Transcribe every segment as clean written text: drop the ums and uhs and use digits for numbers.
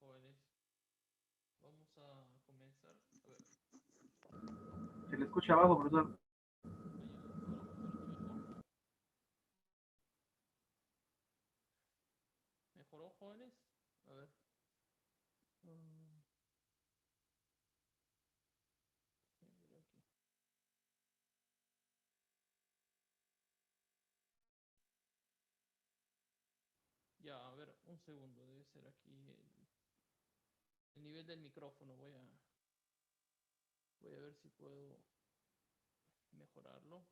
jóvenes. Vamos a comenzar. A ver, Se le escucha abajo, profesor. allá, ahora mejor, aquí mejor. ¿Mejoró, jóvenes? A ver. Mm, mira aquí. Ya, a ver, un segundo. Debe ser aquí el nivel del micrófono. Voy a ver si puedo mejorarlo.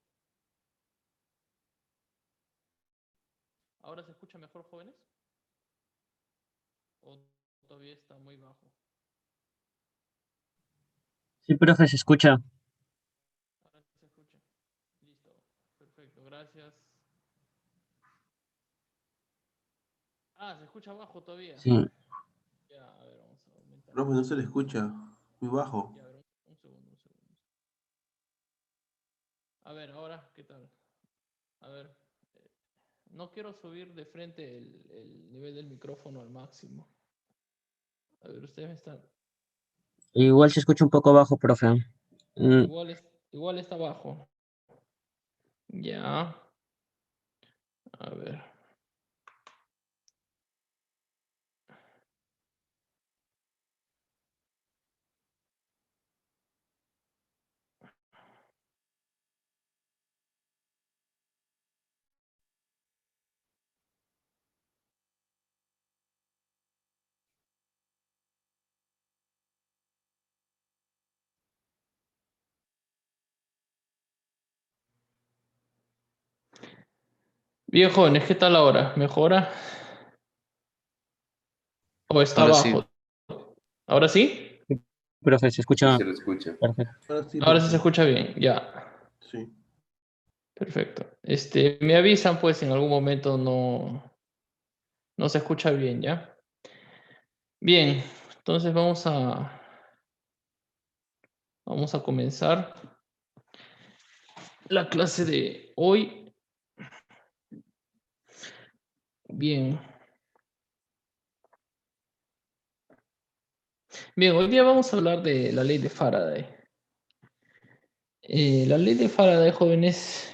¿Ahora se escucha mejor, jóvenes? ¿O todavía está muy bajo? Sí, profe, se escucha. Ahora sí se escucha. Listo. Perfecto, gracias. Ah, se escucha bajo todavía. Sí. Ya, a ver, vamos a aumentar. Profe, no se le escucha, muy bajo. Ya, a ver, un segundo, un segundo. A ver, ahora, ¿qué tal? A ver, eh, no quiero subir de frente el nivel del micrófono al máximo. A ver, ustedes me están... Igual se escucha un poco bajo, profe. Igual está bajo. Ya. A ver. Bien, jóvenes, ¿qué tal ahora? ¿Mejora? ¿O está Ahora bajo? sí, ¿Ahora sí? Profe, se sí escucha se lo escucha. perfecto. Ahora sí, Ahora sí se profe. escucha bien, ya. Sí. Perfecto. Me avisan pues si en algún momento no se escucha bien, ¿ya? Bien, entonces vamos a comenzar la clase de hoy. Bien. Bien, hoy día vamos a hablar de la ley de Faraday. La ley de Faraday, jóvenes,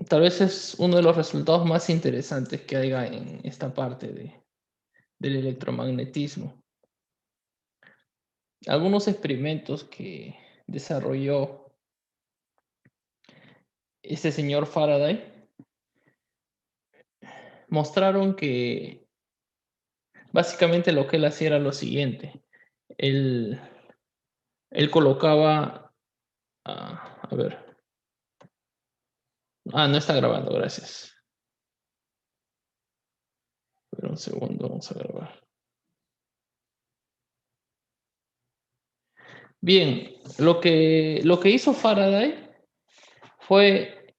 tal vez es uno de los resultados más interesantes que haya en esta parte del electromagnetismo. Algunos experimentos que desarrolló este señor Faraday mostraron que básicamente lo que él hacía era lo siguiente. Él, él colocaba, a ver, no está grabando, gracias. Espera un segundo, vamos a grabar. Bien, lo que hizo Faraday fue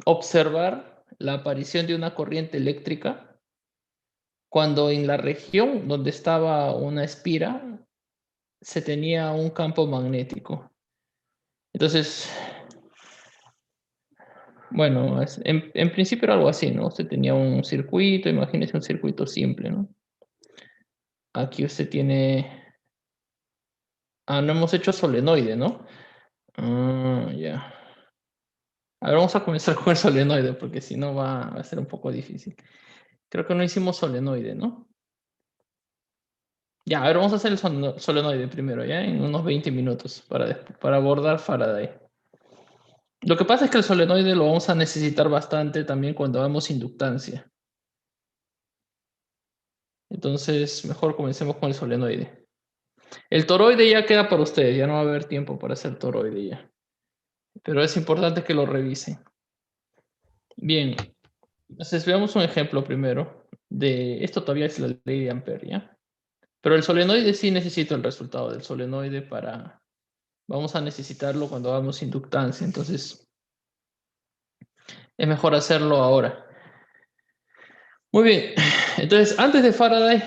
observar la aparición de una corriente eléctrica cuando en la región donde estaba una espira se tenía un campo magnético. Entonces, bueno, en principio era algo así, ¿no? Usted tenía un circuito, imagínese un circuito simple, ¿no? Aquí usted tiene... no hemos hecho solenoide, ¿no? Ya. A ver, vamos a comenzar con el solenoide, porque si no va a ser un poco difícil. Creo que no hicimos solenoide, ¿no? Ya, a ver, vamos a hacer el solenoide primero, ¿ya? En unos 20 minutos para abordar Faraday. Lo que pasa es que el solenoide lo vamos a necesitar bastante también cuando hagamos inductancia. Entonces, mejor comencemos con el solenoide. El toroide ya queda para ustedes, ya no va a haber tiempo para hacer toroide ya. Pero es importante que lo revisen. Bien, entonces veamos un ejemplo primero de esto todavía es la ley de Ampere, ¿ya? Pero el solenoide sí necesito el resultado del solenoide para... Vamos a necesitarlo cuando hagamos inductancia, entonces es mejor hacerlo ahora. Muy bien, entonces antes de Faraday,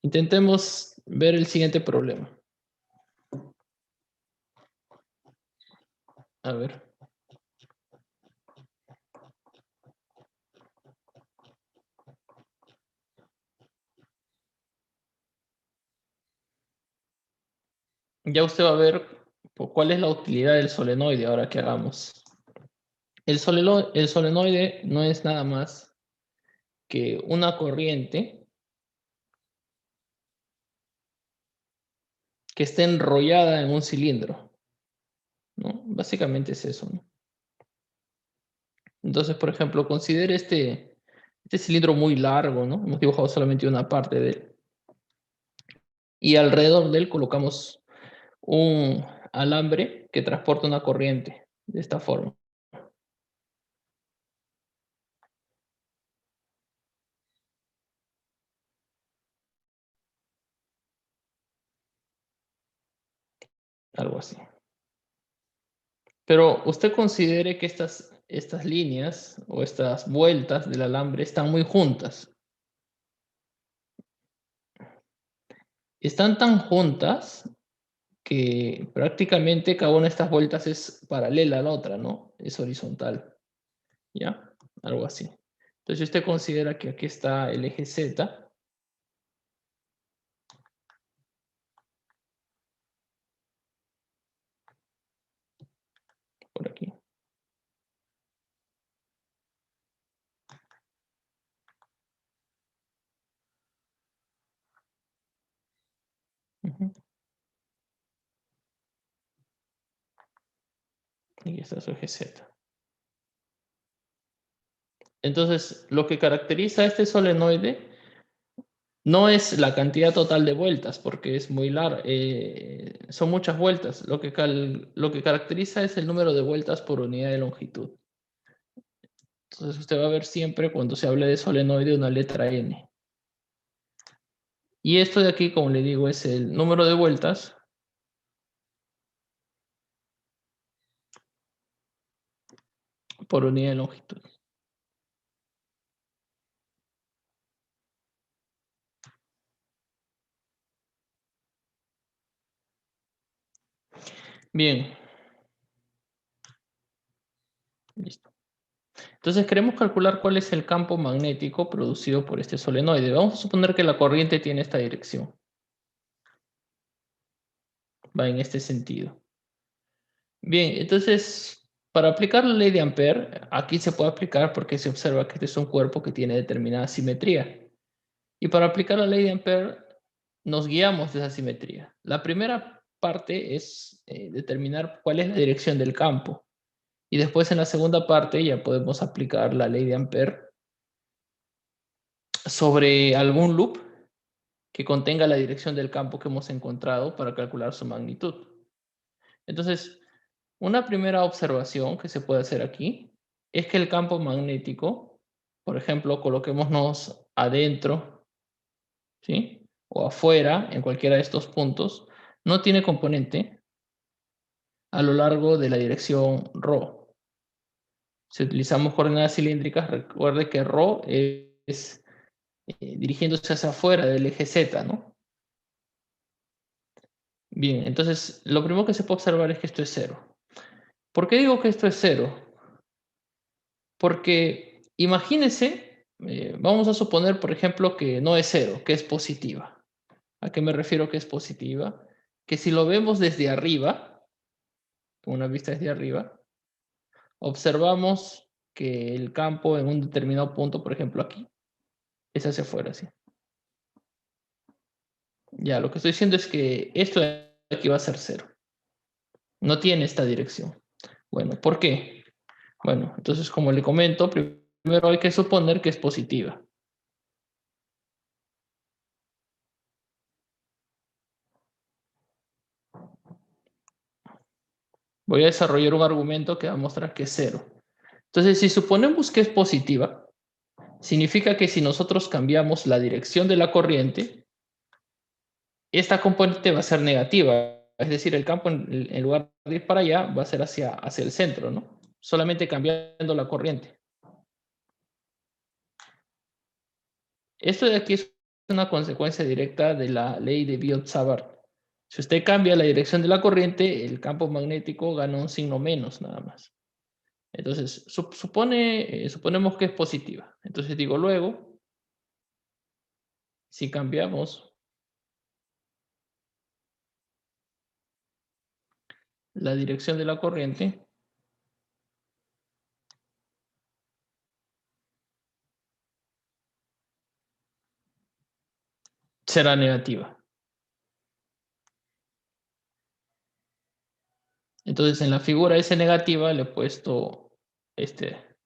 intentemos ver el siguiente problema. A ver. ya usted va a ver cuál es la utilidad del solenoide ahora que hagamos. El solenoide no es nada más que una corriente que esté enrollada en un cilindro, ¿no? Básicamente es eso, ¿no? Entonces, por ejemplo, considere este cilindro muy largo, ¿no? Hemos dibujado solamente una parte de él. Y alrededor de él colocamos un alambre que transporta una corriente de esta forma. Algo así. Pero usted considere que estas líneas o estas vueltas del alambre están muy juntas. Están tan juntas que prácticamente cada una de estas vueltas es paralela a la otra, ¿no? Es horizontal. ¿Ya? Algo así. Entonces, si usted considera que aquí está el eje Z, por aquí. Ujú. Y está su eje Z. Entonces, lo que caracteriza a este solenoide no es la cantidad total de vueltas, porque es muy largo, son muchas vueltas. Lo que caracteriza es el número de vueltas por unidad de longitud. Entonces usted va a ver siempre cuando se hable de solenoide una letra N. Y esto de aquí, como le digo, es el número de vueltas por unidad de longitud. Bien. Listo. Entonces queremos calcular cuál es el campo magnético producido por este solenoide. Vamos a suponer que la corriente tiene esta dirección. Va en este sentido. Bien, entonces, para aplicar la ley de Ampère, aquí se puede aplicar porque se observa que este es un cuerpo que tiene determinada simetría. Y para aplicar la ley de Ampère, nos guiamos de esa simetría. La primera parte es determinar cuál es la dirección del campo. Y después en la segunda parte ya podemos aplicar la ley de Ampère sobre algún loop que contenga la dirección del campo que hemos encontrado para calcular su magnitud. Entonces, una primera observación que se puede hacer aquí es que el campo magnético, por ejemplo, coloquémonos adentro, ¿sí? O afuera, en cualquiera de estos puntos, no tiene componente a lo largo de la dirección ρ. Si utilizamos coordenadas cilíndricas, recuerde que ρ es dirigiéndose hacia afuera del eje Z, ¿no? Bien, entonces lo primero que se puede observar es que esto es cero. ¿Por qué digo que esto es cero? Porque imagínense, vamos a suponer, por ejemplo, que no es cero, que es positiva. ¿A qué me refiero que es positiva? Que si lo vemos desde arriba, con una vista desde arriba, observamos que el campo en un determinado punto, por ejemplo aquí, es hacia afuera, ¿sí? Ya, lo que estoy diciendo es que esto de aquí va a ser cero. No tiene esta dirección. Bueno, ¿por qué? Bueno, entonces como le comento, primero hay que suponer que es positiva. Voy a desarrollar un argumento que va a mostrar que es cero. Entonces, si suponemos que es positiva, significa que si nosotros cambiamos la dirección de la corriente, esta componente va a ser negativa. Es decir, el campo en lugar de ir para allá va a ser hacia el centro, ¿no? Solamente cambiando la corriente. Esto de aquí es una consecuencia directa de la ley de Biot-Savart. Si usted cambia la dirección de la corriente, el campo magnético gana un signo menos nada más. Entonces, suponemos que es positiva. Entonces digo luego, si cambiamos la dirección de la corriente será negativa. Entonces, en la figura S negativa le he puesto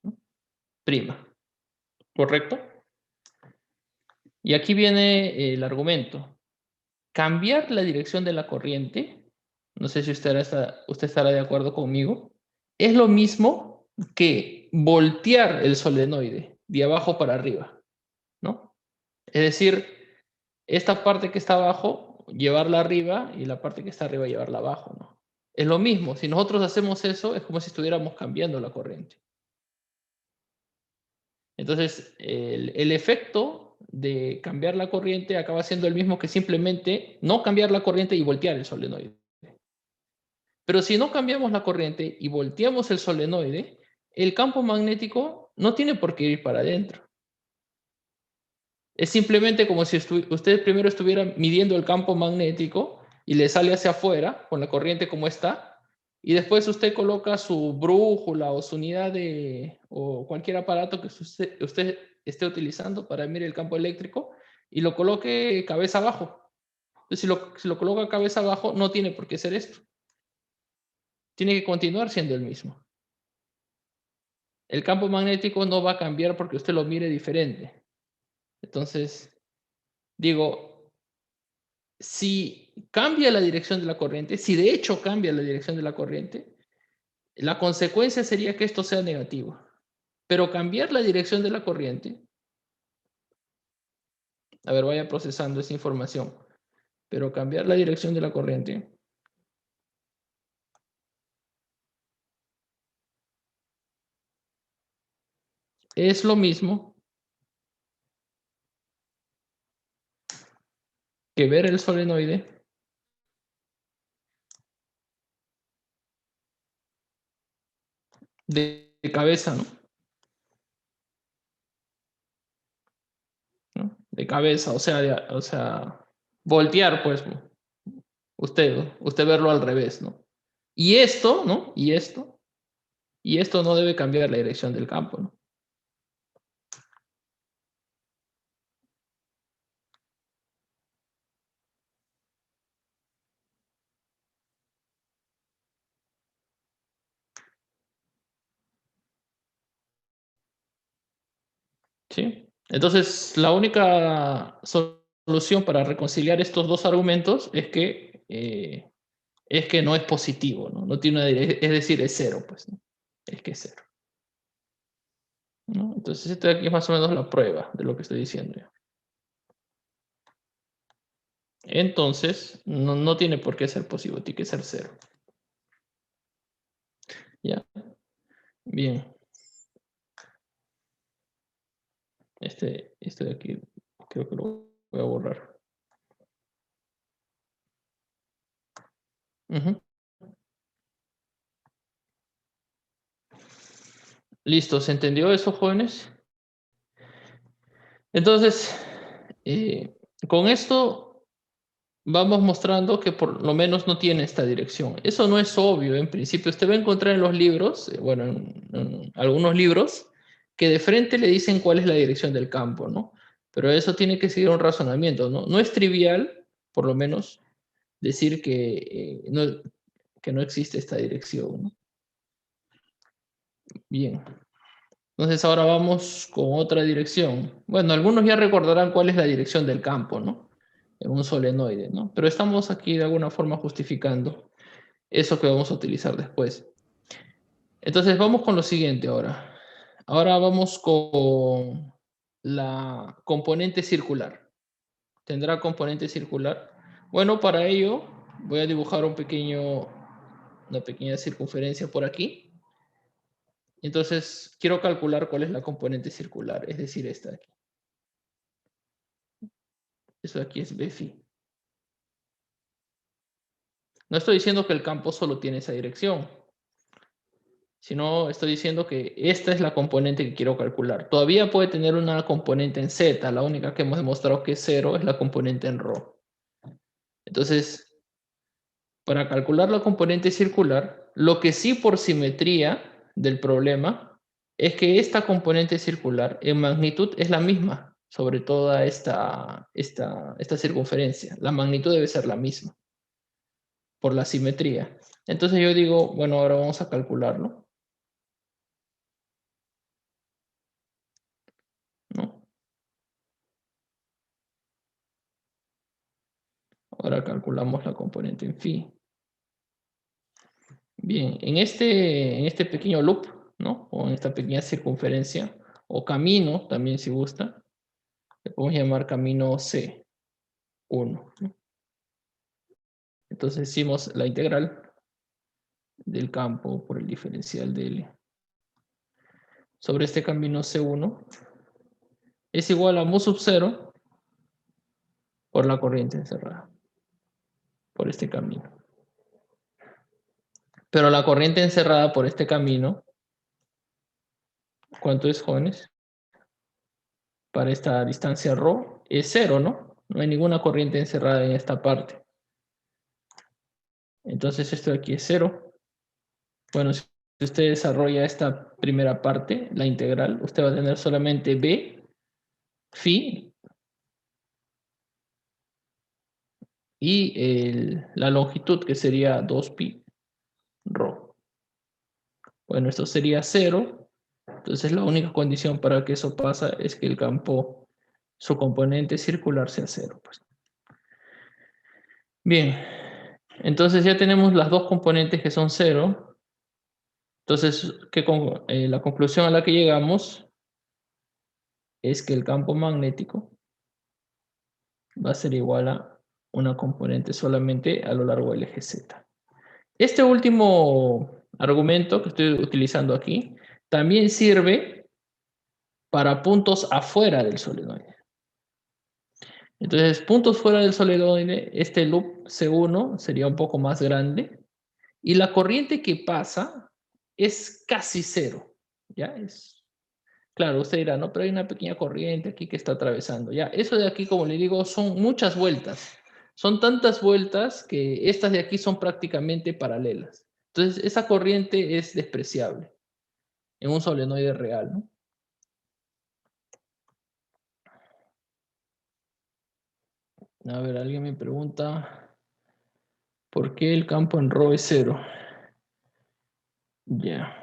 ¿no? Prima. ¿Correcto? Y aquí viene el argumento. Cambiar la dirección de la corriente, no sé si usted estará de acuerdo conmigo, es lo mismo que voltear el solenoide de abajo para arriba, ¿no? Es decir, esta parte que está abajo, llevarla arriba, y la parte que está arriba, llevarla abajo, ¿no? Es lo mismo. Si nosotros hacemos eso, es como si estuviéramos cambiando la corriente. Entonces, el efecto de cambiar la corriente acaba siendo el mismo que simplemente no cambiar la corriente y voltear el solenoide. Pero si no cambiamos la corriente y volteamos el solenoide, el campo magnético no tiene por qué ir para adentro. Es simplemente como si usted primero estuviera midiendo el campo magnético y le sale hacia afuera con la corriente como está, y después usted coloca su brújula o su unidad o cualquier aparato que usted esté utilizando para medir el campo eléctrico y lo coloque cabeza abajo. Entonces, si lo coloca cabeza abajo, no tiene por qué ser esto. Tiene que continuar siendo el mismo. El campo magnético no va a cambiar porque usted lo mire diferente. Entonces, digo, si cambia la dirección de la corriente, si de hecho cambia la dirección de la corriente, la consecuencia sería que esto sea negativo. Pero cambiar la dirección de la corriente, a ver, vaya procesando esa información, pero cambiar la dirección de la corriente es lo mismo que ver el solenoide de cabeza, ¿no? De cabeza, o sea, voltear, pues, usted verlo al revés, ¿no? Y esto, ¿no? Y esto no debe cambiar la dirección del campo, ¿no? ¿Sí? Entonces, la única solución para reconciliar estos dos argumentos es que no es positivo, ¿no? No tiene es decir, es cero, pues, ¿no? Es que es cero, ¿no? Entonces, esta de aquí es más o menos la prueba de lo que estoy diciendo yo. Entonces, no tiene por qué ser positivo, tiene que ser cero. ¿Ya? Bien. Este de aquí creo que lo voy a borrar. Listo, ¿se entendió eso, jóvenes? Entonces, con esto vamos mostrando que por lo menos no tiene esta dirección. Eso no es obvio, en principio. Usted va a encontrar en los libros, bueno, en algunos libros, que de frente le dicen cuál es la dirección del campo, ¿no? Pero eso tiene que seguir un razonamiento, ¿no? No es trivial, por lo menos, decir que no existe esta dirección, ¿no? Bien. Entonces ahora vamos con otra dirección. Bueno, algunos ya recordarán cuál es la dirección del campo, ¿no? En un solenoide, ¿no? Pero estamos aquí de alguna forma justificando eso que vamos a utilizar después. Entonces vamos con lo siguiente ahora. Ahora vamos con la componente circular. ¿Tendrá componente circular? Bueno, para ello voy a dibujar una pequeña circunferencia por aquí. Entonces, quiero calcular cuál es la componente circular, es decir, esta de aquí. Eso de aquí es Bφ. No estoy diciendo que el campo solo tiene esa dirección, sino estoy diciendo que esta es la componente que quiero calcular. Todavía puede tener una componente en Z, la única que hemos demostrado que es 0 es la componente en ρ. Entonces, para calcular la componente circular, lo que sí por simetría del problema es que esta componente circular en magnitud es la misma sobre toda esta circunferencia. La magnitud debe ser la misma por la simetría. Entonces yo digo, bueno, ahora vamos a calcularlo, ¿no? Ahora calculamos la componente en phi. Bien, en este pequeño loop, ¿no? O en esta pequeña circunferencia, o camino, también si gusta, le podemos llamar camino C1, ¿no? Entonces hicimos la integral del campo por el diferencial de L sobre este camino C1 es igual a mu sub 0 por la corriente encerrada, por este camino. Pero la corriente encerrada por este camino, ¿cuánto es, jóvenes? Para esta distancia ρ es 0, ¿no? No hay ninguna corriente encerrada en esta parte. Entonces esto de aquí es 0. Bueno, si usted desarrolla esta primera parte, la integral, usted va a tener solamente b, phi, y la longitud, que sería 2pi ρ. Bueno, esto sería 0. Entonces la única condición para que eso pasa es que el campo, su componente circular sea 0. Pues. Bien, entonces ya tenemos las dos componentes que son 0. Entonces, la conclusión a la que llegamos es que el campo magnético va a ser igual a una componente solamente a lo largo del eje Z. Este último argumento que estoy utilizando aquí también sirve para puntos afuera del solenoide. Entonces, puntos fuera del solenoide, este loop C1 sería un poco más grande y la corriente que pasa es casi 0. ¿Ya? Claro, usted dirá, no, pero hay una pequeña corriente aquí que está atravesando. Ya, eso de aquí, como le digo, son muchas vueltas. Son tantas vueltas que estas de aquí son prácticamente paralelas. Entonces, esa corriente es despreciable en un solenoide real, ¿no? A ver, alguien me pregunta, ¿por qué el campo en ρ es 0? Ya.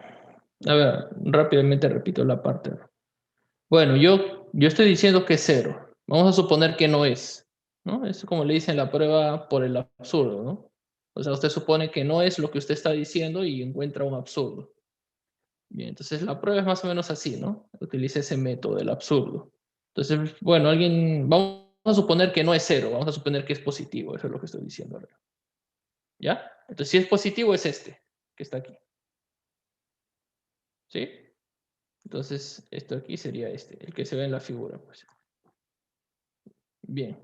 A ver, rápidamente repito la parte. Bueno, yo estoy diciendo que es 0. Vamos a suponer que no es, ¿no? Es como le dicen la prueba por el absurdo, ¿no? O sea, usted supone que no es lo que usted está diciendo y encuentra un absurdo. Bien, entonces la prueba es más o menos así, ¿no? Utiliza ese método del absurdo. Entonces, bueno, vamos a suponer que no es 0, vamos a suponer que es positivo, eso es lo que estoy diciendo ahora. ¿Ya? Entonces, si es positivo es este, que está aquí. ¿Sí? Entonces, esto aquí sería este, el que se ve en la figura, pues. Bien.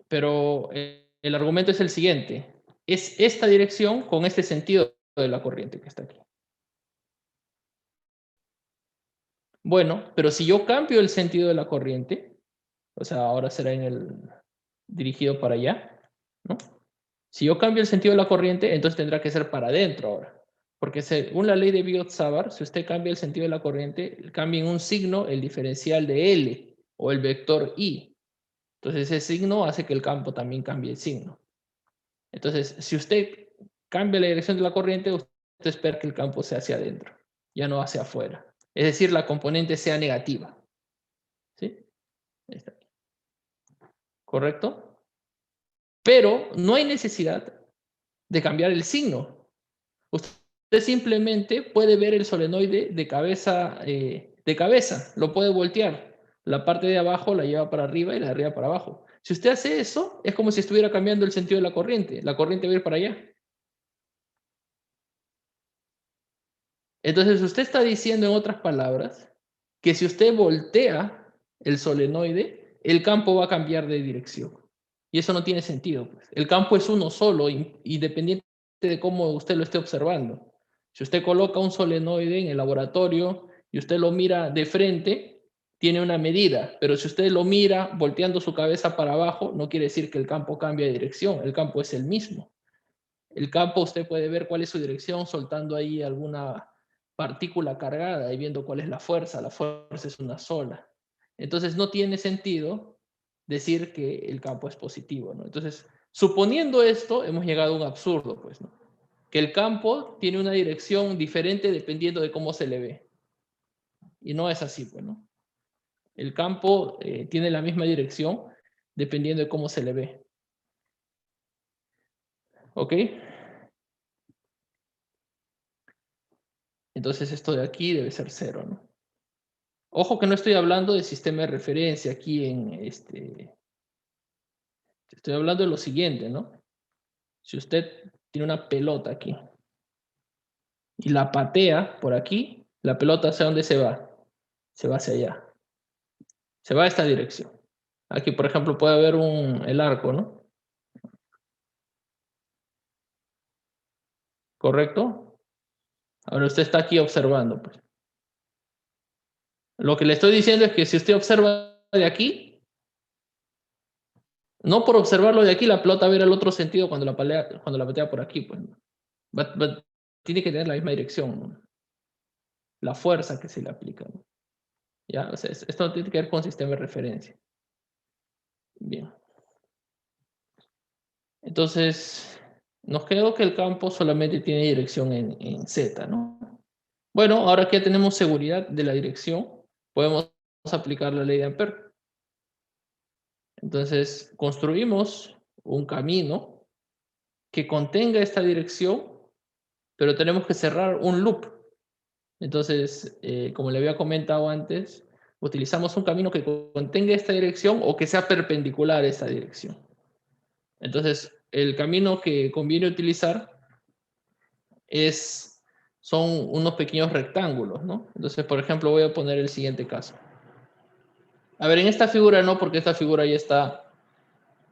Pero el argumento es el siguiente. Es esta dirección con este sentido de la corriente que está aquí. Bueno, pero si yo cambio el sentido de la corriente, o sea, ahora será dirigido para allá, ¿no? Si yo cambio el sentido de la corriente, entonces tendrá que ser para adentro ahora. Porque según la ley de Biot-Savart, si usted cambia el sentido de la corriente, cambia en un signo el diferencial de L o el vector I. Entonces ese signo hace que el campo también cambie el signo. Entonces, si usted cambia la dirección de la corriente, usted espera que el campo sea hacia adentro, ya no hacia afuera. Es decir, la componente sea negativa. ¿Sí? Ahí está. ¿Correcto? Pero no hay necesidad de cambiar el signo. Usted simplemente puede ver el solenoide de cabeza, lo puede voltear. La parte de abajo la lleva para arriba y la de arriba para abajo. Si usted hace eso, es como si estuviera cambiando el sentido de la corriente. La corriente va a ir para allá. Entonces usted está diciendo, en otras palabras, que si usted voltea el solenoide, el campo va a cambiar de dirección. Y eso no tiene sentido, pues. El campo es uno solo, independiente de cómo usted lo esté observando. Si usted coloca un solenoide en el laboratorio y usted lo mira de frente, tiene una medida, pero si usted lo mira volteando su cabeza para abajo, no quiere decir que el campo cambie de dirección, el campo es el mismo. El campo usted puede ver cuál es su dirección soltando ahí alguna partícula cargada y viendo cuál es la fuerza es una sola. Entonces no tiene sentido decir que el campo es positivo, ¿no? Entonces, suponiendo esto, hemos llegado a un absurdo, pues, ¿no? Que el campo tiene una dirección diferente dependiendo de cómo se le ve. Y no es así, pues, ¿no? El campo tiene la misma dirección dependiendo de cómo se le ve. ¿Ok? Entonces esto de aquí debe ser 0, ¿no? Ojo que no estoy hablando de sistema de referencia aquí en este... Estoy hablando de lo siguiente, ¿no? Si usted tiene una pelota aquí y la patea por aquí, la pelota ¿hacia dónde se va? Se va hacia allá. Se va a esta dirección. Aquí, por ejemplo, puede haber el arco, ¿no? ¿Correcto? Ahora usted está aquí observando, pues. Lo que le estoy diciendo es que si usted observa de aquí, no por observarlo de aquí, la pelota va a ir al otro sentido cuando la patea por aquí, pues. Tiene que tener la misma dirección, ¿no? La fuerza que se le aplica, ¿no? ¿Ya? O sea, esto no tiene que ver con sistema de referencia. Bien. Entonces, nos quedó que el campo solamente tiene dirección en Z, ¿no? Bueno, ahora que ya tenemos seguridad de la dirección, podemos aplicar la ley de Ampère. Entonces, construimos un camino que contenga esta dirección, pero tenemos que cerrar un loop. Entonces, como le había comentado antes, utilizamos un camino que contenga esta dirección o que sea perpendicular a esta dirección. Entonces, el camino que conviene utilizar son unos pequeños rectángulos, ¿no? Entonces, por ejemplo, voy a poner el siguiente caso. A ver, en esta figura no, porque esta figura ya está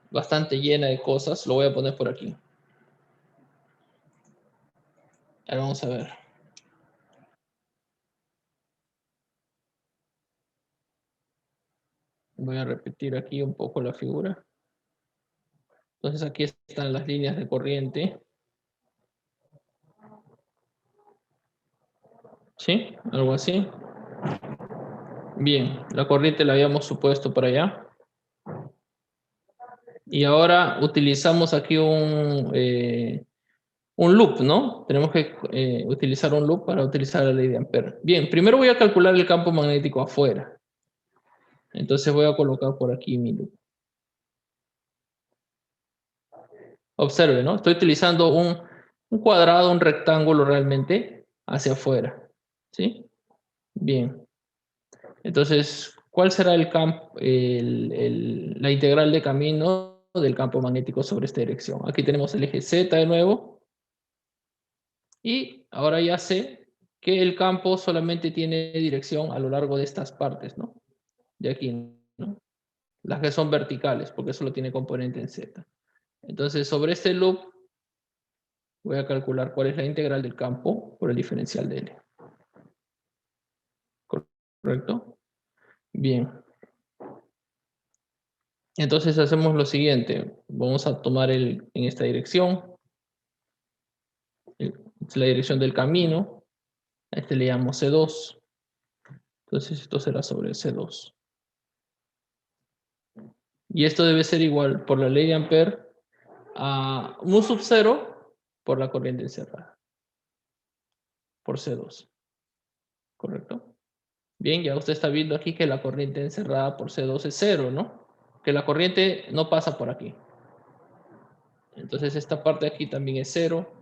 bastante llena de cosas. Lo voy a poner por aquí. Ahora vamos a ver. Voy a repetir aquí un poco la figura. Entonces aquí están las líneas de corriente. ¿Sí? Algo así. Bien, la corriente la habíamos supuesto para allá. Y ahora utilizamos aquí un loop, ¿no? Tenemos que utilizar un loop para utilizar la ley de Ampère. Bien, primero voy a calcular el campo magnético afuera. Entonces voy a colocar por aquí mi loop. Observe, ¿no? Estoy utilizando un cuadrado, un rectángulo realmente hacia afuera. ¿Sí? Bien. Entonces, ¿cuál será el campo, la integral de camino del campo magnético sobre esta dirección? Aquí tenemos el eje Z de nuevo. Y ahora ya sé que el campo solamente tiene dirección a lo largo de estas partes, ¿no? De aquí, ¿no? Las que son verticales, porque solo tiene componente en Z. Entonces, sobre este loop, voy a calcular cuál es la integral del campo por el diferencial de L. ¿Correcto? Bien. Entonces hacemos lo siguiente. Vamos a tomar en esta dirección. Es la dirección del camino. A este le llamo C2. Entonces esto será sobre C2. Y esto debe ser igual por la ley de Ampère a mu sub 0 por la corriente encerrada. Por C2. ¿Correcto? Bien, ya usted está viendo aquí que la corriente encerrada por C2 es 0, ¿no? Que la corriente no pasa por aquí. Entonces esta parte de aquí también es 0.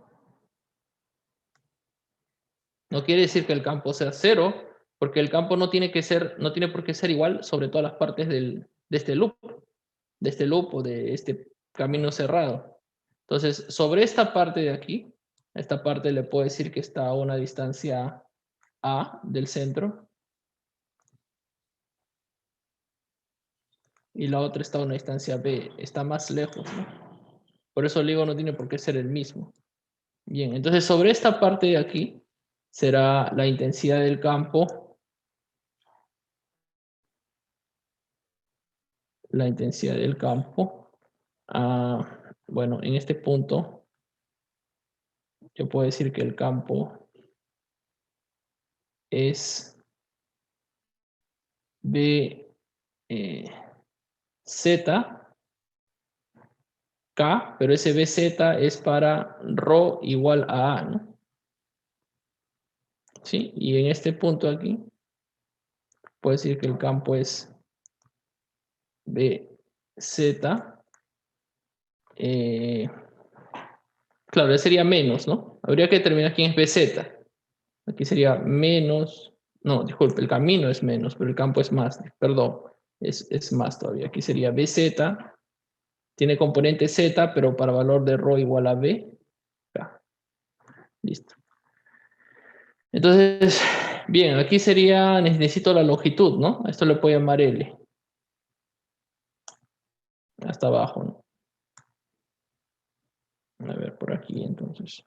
No quiere decir que el campo sea 0, porque el campo no tiene por qué ser igual sobre todas las partes de este loop o de este camino cerrado. Entonces, sobre esta parte de aquí, esta parte le puedo decir que está a una distancia A del centro. Y la otra está a una distancia B, está más lejos, ¿no? Por eso el LIGO no tiene por qué ser el mismo. Bien, entonces sobre esta parte de aquí será la intensidad del campo la intensidad del campo. Bueno, en este punto, yo puedo decir que el campo es B Z K, pero ese BZ es para ρ igual a A, ¿no? ¿Sí? Y en este punto aquí, puedo decir que el campo es BZ. Claro, sería menos, ¿no? Habría que determinar quién es BZ. Aquí sería menos, no, disculpe, el camino es menos, pero el campo es más, perdón, es más todavía. Aquí sería BZ, tiene componente Z, pero para valor de ρ igual a B. K. Listo. Entonces, bien, aquí sería, necesito la longitud, ¿no? Esto le puedo llamar L. Hasta abajo, ¿no? A ver, por aquí entonces.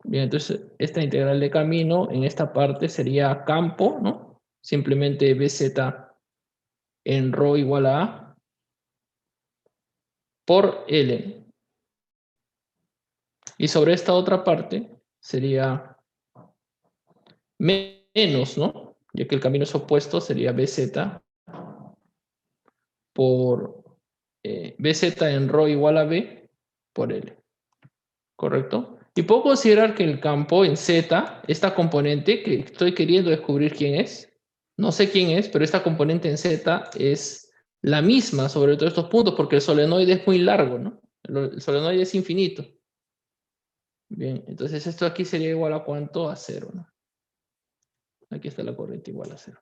Bien, entonces esta integral de camino en esta parte sería campo, ¿no? Simplemente BZ en ρ igual a A por L. Y sobre esta otra parte sería menos, ¿no? Ya que el camino es opuesto, sería BZ por BZ en ρ igual a B por L. ¿Correcto? Y puedo considerar que el campo en Z, esta componente que estoy queriendo descubrir quién es, no sé quién es, pero esta componente en Z es la misma sobre todos estos puntos porque el solenoide es muy largo, ¿no? El solenoide es infinito. Bien, entonces esto aquí sería igual a ¿cuánto? A 0, ¿no? Aquí está la corriente igual a 0.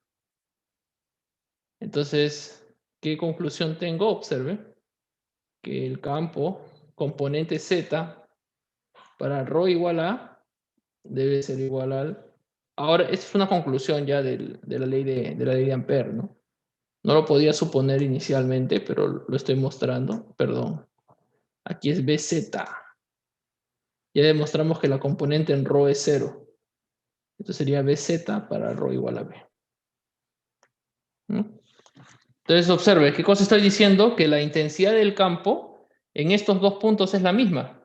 Entonces, ¿qué conclusión tengo? Observe que el campo componente Z para ρ igual a debe ser igual al... Ahora, esta es una conclusión ya de la ley de Ampère, ¿no? No lo podía suponer inicialmente, pero lo estoy mostrando. Perdón. Aquí es BZ. Ya demostramos que la componente en ρ es 0. Esto sería BZ para ρ igual a B. ¿No? Entonces observe, ¿qué cosa estoy diciendo? Que la intensidad del campo en estos dos puntos es la misma.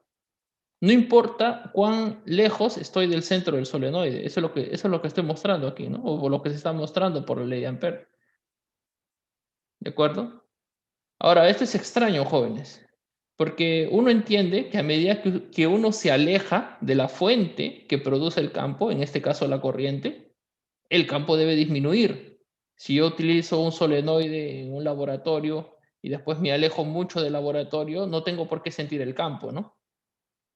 No importa cuán lejos estoy del centro del solenoide. Eso es lo que estoy mostrando aquí, ¿no? O lo que se está mostrando por la ley de Ampère. ¿De acuerdo? Ahora, esto es extraño, jóvenes, porque uno entiende que a medida que uno se aleja de la fuente que produce el campo, en este caso la corriente, el campo debe disminuir. Si yo utilizo un solenoide en un laboratorio y después me alejo mucho del laboratorio, no tengo por qué sentir el campo, ¿no?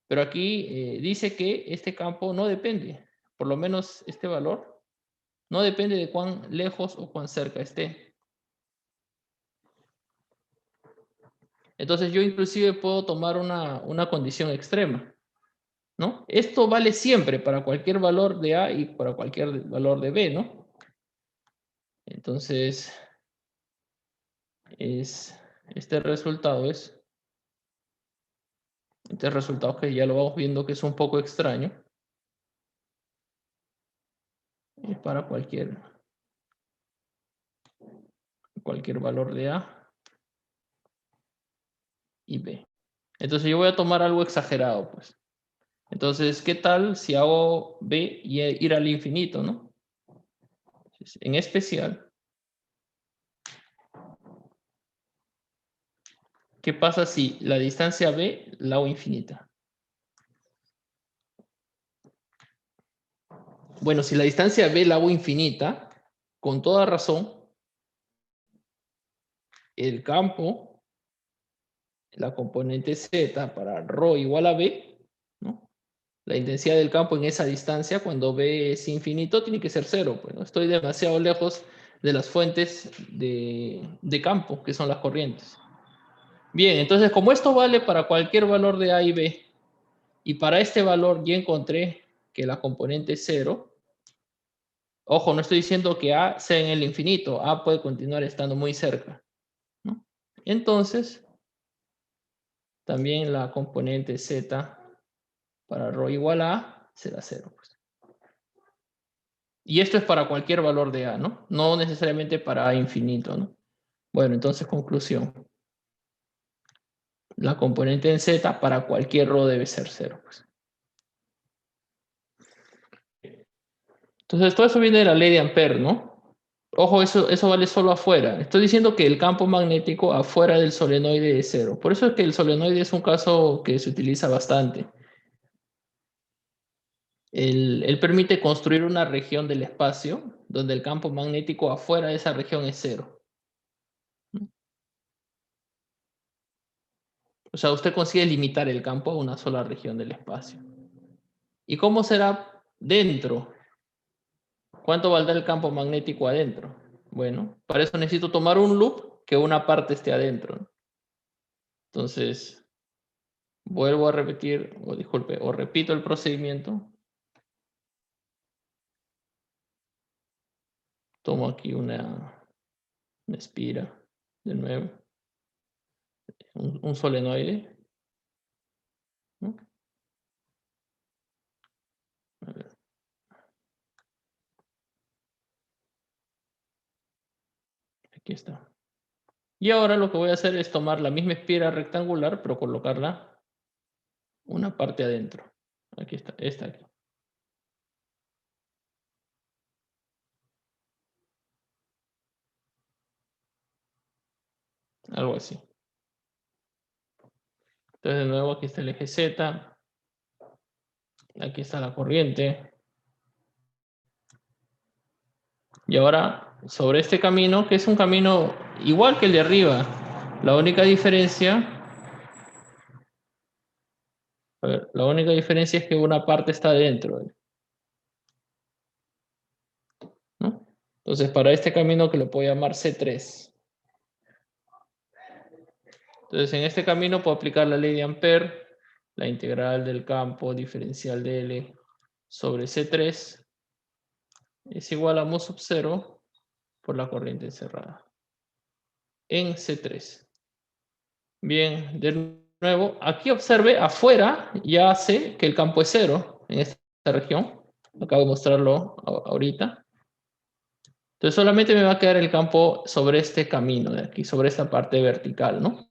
Pero aquí dice que este campo no depende, por lo menos este valor, no depende de cuán lejos o cuán cerca esté. Entonces yo inclusive puedo tomar una condición extrema, ¿no? Esto vale siempre para cualquier valor de A y para cualquier valor de B, ¿no? Entonces, este resultado que ya lo vamos viendo que es un poco extraño, es para cualquier valor de A y B. Entonces yo voy a tomar algo exagerado, pues. Entonces, ¿qué tal si hago B y ir al infinito, ¿no? En especial, ¿qué pasa si la distancia B la hago infinita? Bueno, si la distancia B la hago infinita, con toda razón, el campo, la componente Z para ρ igual a B, ¿no? La intensidad del campo en esa distancia, cuando B es infinito, tiene que ser 0. Pues, ¿no? Estoy demasiado lejos de las fuentes de campo, que son las corrientes. Bien, entonces como esto vale para cualquier valor de A y B, y para este valor ya encontré que la componente es 0, ojo, no estoy diciendo que A sea en el infinito, A puede continuar estando muy cerca, ¿no? Entonces, también la componente Z para ρ igual a será 0. Pues. Y esto es para cualquier valor de A, ¿no? No necesariamente para A infinito, ¿no? Bueno, entonces conclusión. La componente en Z para cualquier ρ debe ser 0. Pues. Entonces todo eso viene de la ley de Ampère, ¿no? Ojo, eso vale solo afuera. Estoy diciendo que el campo magnético afuera del solenoide es 0. Por eso es que el solenoide es un caso que se utiliza bastante. Él permite construir una región del espacio donde el campo magnético afuera de esa región es 0. O sea, usted consigue limitar el campo a una sola región del espacio. ¿Y cómo será dentro? ¿Cuánto valdrá el campo magnético adentro? Bueno, para eso necesito tomar un loop que una parte esté adentro. Entonces, vuelvo a repetir, o disculpe, o repito el procedimiento. Tomo aquí una espira de nuevo. Un solenoide. ¿No? A ver. Aquí está. Y ahora lo que voy a hacer es tomar la misma espira rectangular, pero colocarla una parte adentro. Aquí está, esta aquí. Algo así. Entonces de nuevo aquí está el eje Z. Aquí está la corriente. Y ahora sobre este camino, que es un camino igual que el de arriba, la única diferencia... A ver, la única diferencia es que una parte está dentro. ¿No? Entonces, para este camino que lo puedo llamar C3. Entonces, en este camino puedo aplicar la ley de Ampère, la integral del campo diferencial de L sobre C3 es igual a mu sub 0 por la corriente encerrada en C3. Bien, de nuevo, aquí observe, afuera ya sé que el campo es 0 en esta región. Acabo de mostrarlo ahorita. Entonces solamente me va a quedar el campo sobre este camino de aquí, sobre esta parte vertical, ¿no?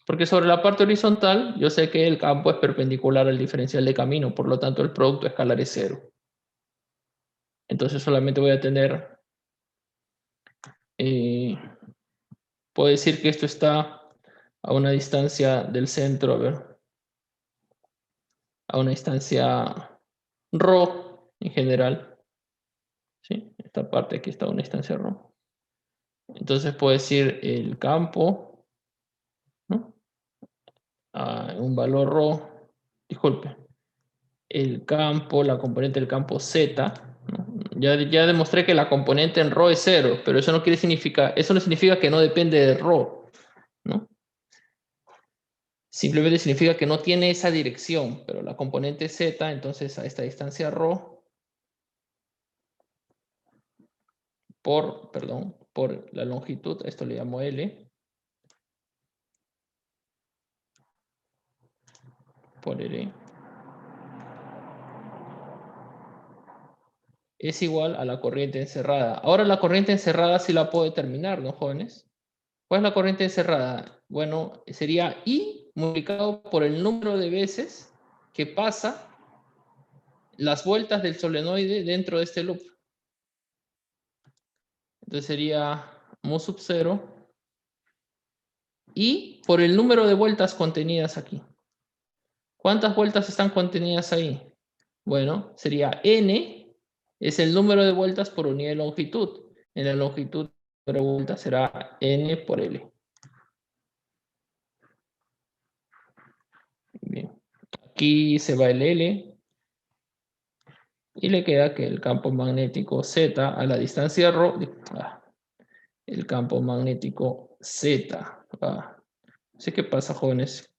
Porque sobre la parte horizontal yo sé que el campo es perpendicular al diferencial de camino, por lo tanto el producto escalar es 0. Entonces solamente voy a tener... puedo decir que esto está a una distancia del centro, a ver, a una distancia ρ en general. ¿Sí? Esta parte aquí está a una distancia ρ. Entonces puedo decir el campo, ¿no? A un valor ρ, disculpe, el campo, la componente del campo Z, ¿no? Ya demostré que la componente en ρ es 0, pero eso no significa que no depende de ρ, ¿no? Simplemente significa que no tiene esa dirección, pero la componente Z, entonces a esta distancia ρ, por la longitud, a esto le llamo L, por L, es igual a la corriente encerrada. Ahora la corriente encerrada sí la puedo determinar, ¿no, jóvenes? ¿Cuál es la corriente encerrada? Bueno, sería I multiplicado por el número de veces que pasa las vueltas del solenoide dentro de este loop. Entonces sería mu sub 0 y por el número de vueltas contenidas aquí. ¿Cuántas vueltas están contenidas ahí? Bueno, sería n, es el número de vueltas por unidad de longitud. En la longitud de vueltas será n por L. Bien. Aquí se va el L. Y le queda que el campo magnético Z a la distancia ρ, el campo magnético Z. No sé qué pasa, jóvenes.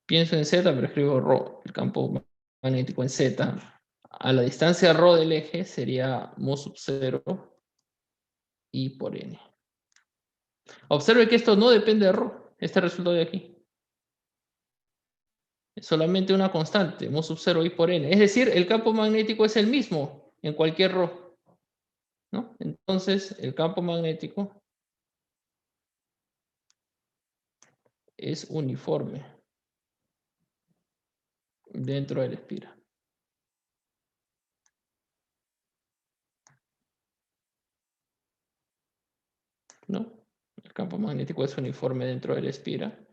Pienso en Z, pero escribo ρ. El campo magnético en Z a la distancia ρ del eje sería mu sub 0 I por N. Observe que esto no depende de ρ. Este resultado de aquí. Es solamente una constante, mu sub 0 I por N. Es decir, el campo magnético es el mismo. en cualquier Rho, ¿no? Entonces, el campo magnético es uniforme dentro de la espira. ¿No? El campo magnético es uniforme dentro de la espira.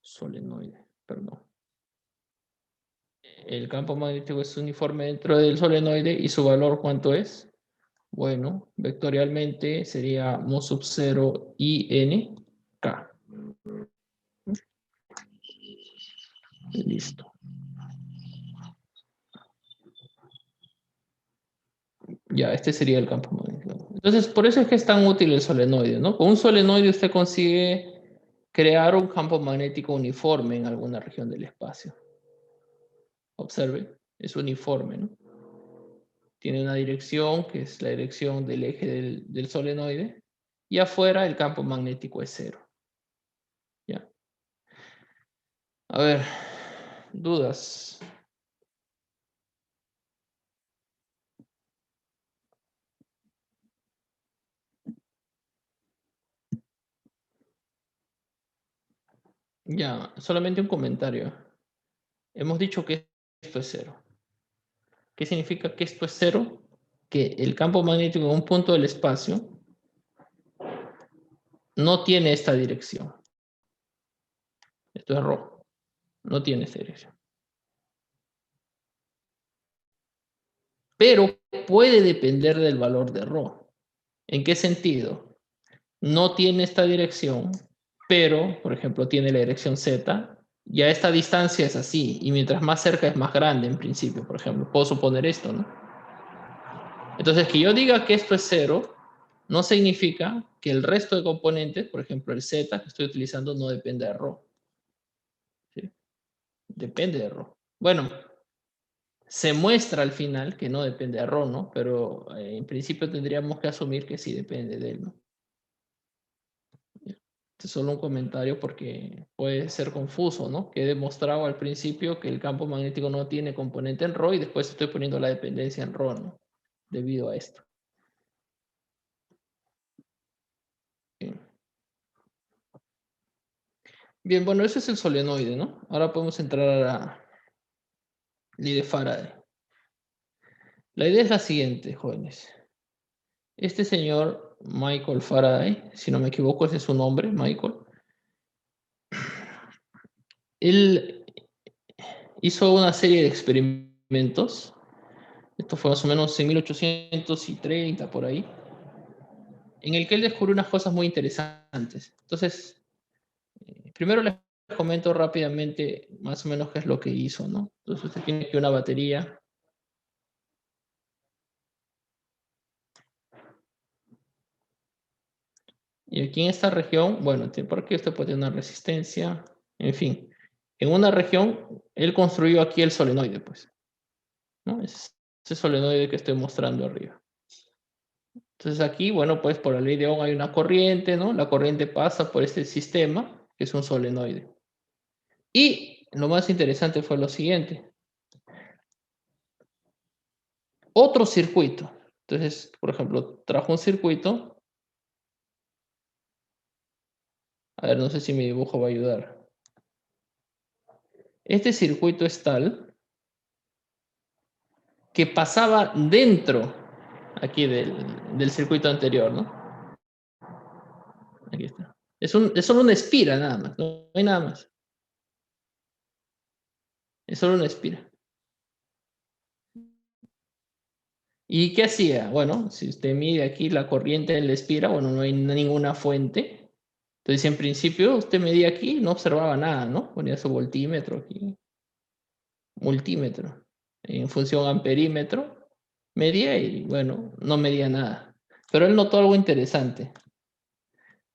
Solenoide, perdón. El campo magnético es uniforme dentro del solenoide y su valor, ¿cuánto es? Bueno, vectorialmente sería mu sub 0 IN K. Listo. Ya, este sería el campo magnético. Entonces, por eso es que es tan útil el solenoide, ¿no? Con un solenoide usted consigue crear un campo magnético uniforme en alguna región del espacio. Observe, es uniforme, ¿no? Tiene una dirección, que es la dirección del eje del solenoide, y afuera el campo magnético es 0. ¿Ya? A ver, dudas. Ya, solamente un comentario. Hemos dicho que esto es 0. ¿Qué significa que esto es 0? Que el campo magnético en un punto del espacio no tiene esta dirección. Esto es rojo. No tiene esta dirección. Pero puede depender del valor de ρ. ¿En qué sentido? No tiene esta dirección, pero, por ejemplo, tiene la dirección z. Ya esta distancia es así, y mientras más cerca es más grande en principio, por ejemplo. Puedo suponer esto, ¿no? Entonces, que yo diga que esto es 0, no significa que el resto de componentes, por ejemplo, el z que estoy utilizando, no depende de ρ. ¿Sí? Depende de ρ. Bueno, se muestra al final que no depende de ρ, ¿no? Pero en principio tendríamos que asumir que sí depende de él, ¿no? Este es solo un comentario porque puede ser confuso, ¿no? Que he demostrado al principio que el campo magnético no tiene componente en ρ y después estoy poniendo la dependencia en ρ, ¿no? Debido a esto. Bien. Bien, bueno, ese es el solenoide, ¿no? Ahora podemos entrar a la ley de Faraday. La idea es la siguiente, jóvenes. Este señor Michael Faraday, si no me equivoco, ese es su nombre, Michael. Él hizo una serie de experimentos. Esto fue más o menos en 1830, por ahí. En el que él descubrió unas cosas muy interesantes. Entonces, primero les comento rápidamente más o menos qué es lo que hizo, ¿no? Entonces usted tiene aquí una batería. Y aquí en esta región, bueno, por aquí usted puede tener una resistencia, en fin. En una región, él construyó aquí el solenoide, pues. ¿No? Es ese solenoide que estoy mostrando arriba. Entonces aquí, bueno, pues por la ley de Ohm hay una corriente, ¿no? La corriente pasa por este sistema, que es un solenoide. Y lo más interesante fue lo siguiente. Otro circuito. Entonces, por ejemplo, trajo un circuito. A ver, no sé si mi dibujo va a ayudar. Este circuito es tal que pasaba dentro aquí del circuito anterior, ¿no? Aquí está. Es solo una espira nada más, no hay nada más. Es solo una espira. ¿Y qué hacía? Bueno, si usted mide aquí la corriente en la espira, bueno, no hay ninguna fuente. Entonces, en principio, usted medía aquí y no observaba nada, ¿no? Ponía su voltímetro aquí, multímetro, en función amperímetro, medía y, bueno, no medía nada. Pero él notó algo interesante.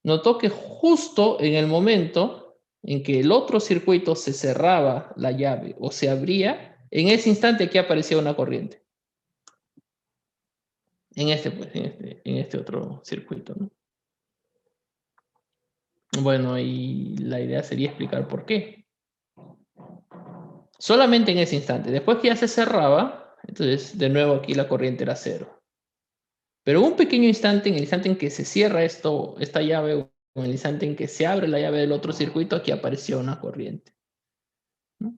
Notó que justo en el momento en que el otro circuito se cerraba la llave o se abría, en ese instante aquí aparecía una corriente. En este otro circuito, ¿no? Bueno, y la idea sería explicar por qué. Solamente en ese instante. Después que ya se cerraba, entonces de nuevo aquí la corriente era 0. Pero un pequeño instante, en el instante en que se cierra esta llave, o en el instante en que se abre la llave del otro circuito, aquí apareció una corriente, ¿no?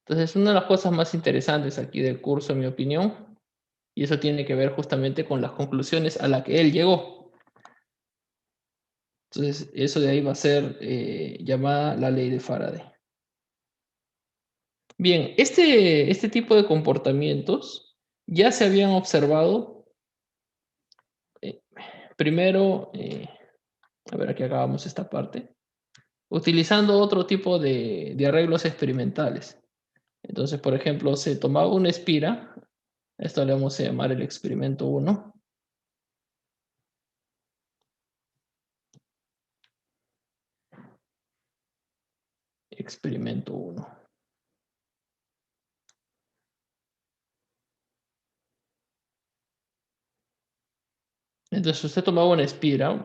Entonces, una de las cosas más interesantes aquí del curso, en mi opinión, y eso tiene que ver justamente con las conclusiones a las que él llegó. Entonces, eso de ahí va a ser llamada la ley de Faraday. Bien, este tipo de comportamientos ya se habían observado primero, a ver, aquí acabamos esta parte, utilizando otro tipo de arreglos experimentales. Entonces, por ejemplo, se tomaba una espira, esto le vamos a llamar el experimento 1. Experimento 1. Entonces, usted tomaba una espira,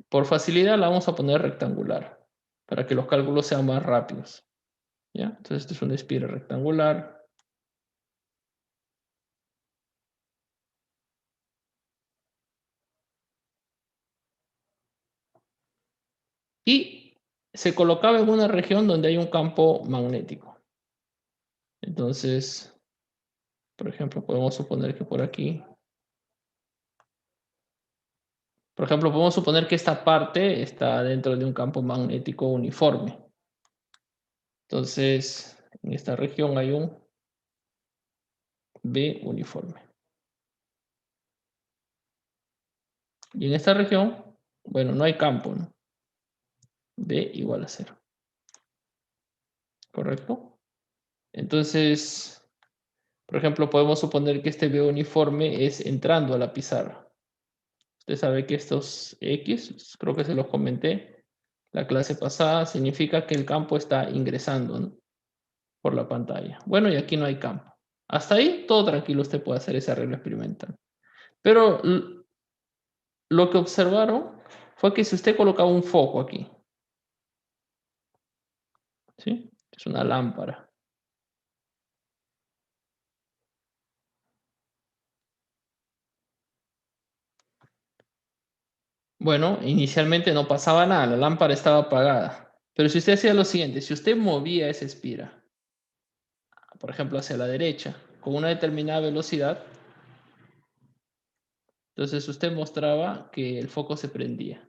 por facilidad la vamos a poner rectangular, para que los cálculos sean más rápidos, ¿ya? Entonces, esto es una espira rectangular. Y se colocaba en una región donde hay un campo magnético. Entonces, por ejemplo, podemos suponer que por aquí, por ejemplo, podemos suponer que esta parte está dentro de un campo magnético uniforme. Entonces, en esta región hay un B uniforme. Y en esta región, bueno, no hay campo, ¿no? B igual a 0. ¿Correcto? Entonces, por ejemplo, podemos suponer que este B uniforme es entrando a la pizarra. Usted sabe que estos X, creo que se los comenté la clase pasada, significa que el campo está ingresando, ¿no?, por la pantalla. Bueno, y aquí no hay campo. Hasta ahí, todo tranquilo, usted puede hacer ese arreglo experimental. Pero lo que observaron fue que si usted colocaba un foco aquí, ¿sí?, es una lámpara. Bueno, inicialmente no pasaba nada, la lámpara estaba apagada. Pero si usted hacía lo siguiente, si usted movía esa espira, por ejemplo, hacia la derecha, con una determinada velocidad, entonces usted mostraba que el foco se prendía.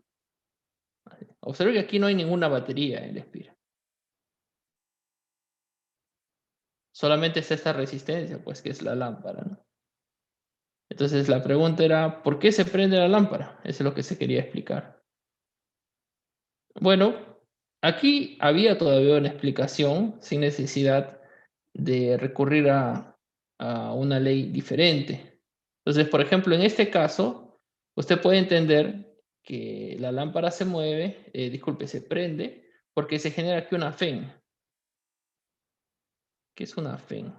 Observe que aquí no hay ninguna batería en la espira. Solamente está esta resistencia, pues, que es la lámpara, ¿no? Entonces la pregunta era, ¿por qué se prende la lámpara? Eso es lo que se quería explicar. Bueno, aquí había todavía una explicación sin necesidad de recurrir a una ley diferente. Entonces, por ejemplo, en este caso, usted puede entender que la lámpara se mueve, disculpe, se prende, porque se genera aquí una FEN. ¿Qué es una FEN?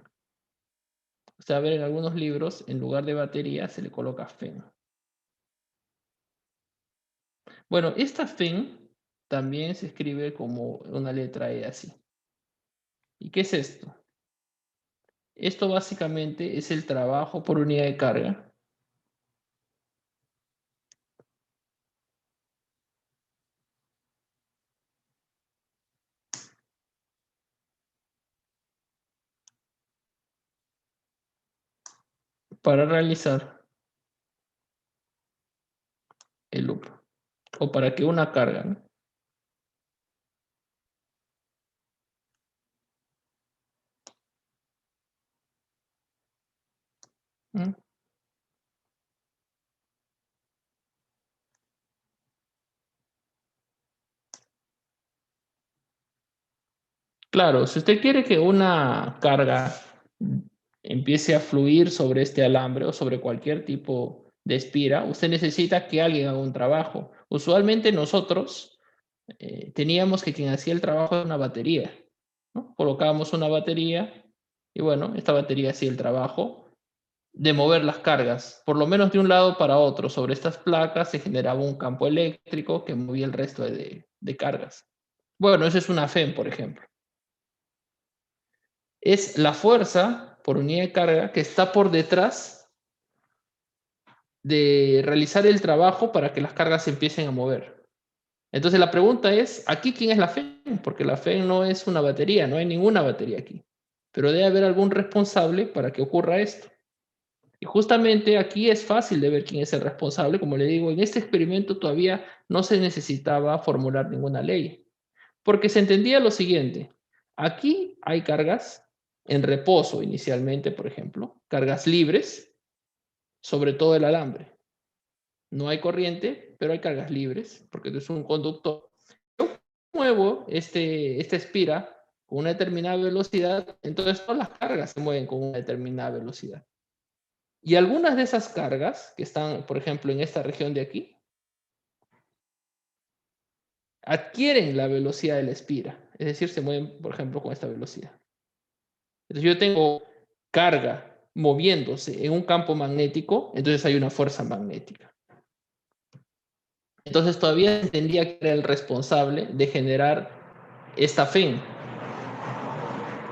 Usted va a ver en algunos libros, en lugar de batería, se le coloca FEN. Bueno, esta FEN también se escribe como una letra E así. ¿Y qué es esto? Esto básicamente es el trabajo por unidad de carga para realizar el loop, o para que una carga, ¿no? ¿Mm? Claro, si usted quiere que una carga empiece a fluir sobre este alambre o sobre cualquier tipo de espira, usted necesita que alguien haga un trabajo. Usualmente nosotros teníamos que quien hacía el trabajo era una batería, ¿no? Colocábamos una batería y bueno, esta batería hacía el trabajo de mover las cargas, por lo menos de un lado para otro. Sobre estas placas se generaba un campo eléctrico que movía el resto de cargas. Bueno, eso es una FEM, por ejemplo. es la fuerza por unidad de carga que está por detrás de realizar el trabajo para que las cargas se empiecen a mover. Entonces la pregunta es, ¿aquí quién es la FEM? Porque la FEM no es una batería, no hay ninguna batería aquí. Pero debe haber algún responsable para que ocurra esto. Y justamente aquí es fácil de ver quién es el responsable. Como le digo, en este experimento todavía no se necesitaba formular ninguna ley. Porque se entendía lo siguiente. Aquí hay cargas en reposo inicialmente, por ejemplo, cargas libres sobre todo el alambre. No hay corriente, pero hay cargas libres, porque es un conductor. Yo muevo esta espira con una determinada velocidad, entonces todas las cargas se mueven con una determinada velocidad. Y algunas de esas cargas, que están, por ejemplo, en esta región de aquí, adquieren la velocidad de la espira. Es decir, se mueven, por ejemplo, con esta velocidad. Entonces yo tengo carga moviéndose en un campo magnético, entonces hay una fuerza magnética. Entonces todavía entendía que era el responsable de generar esta FEM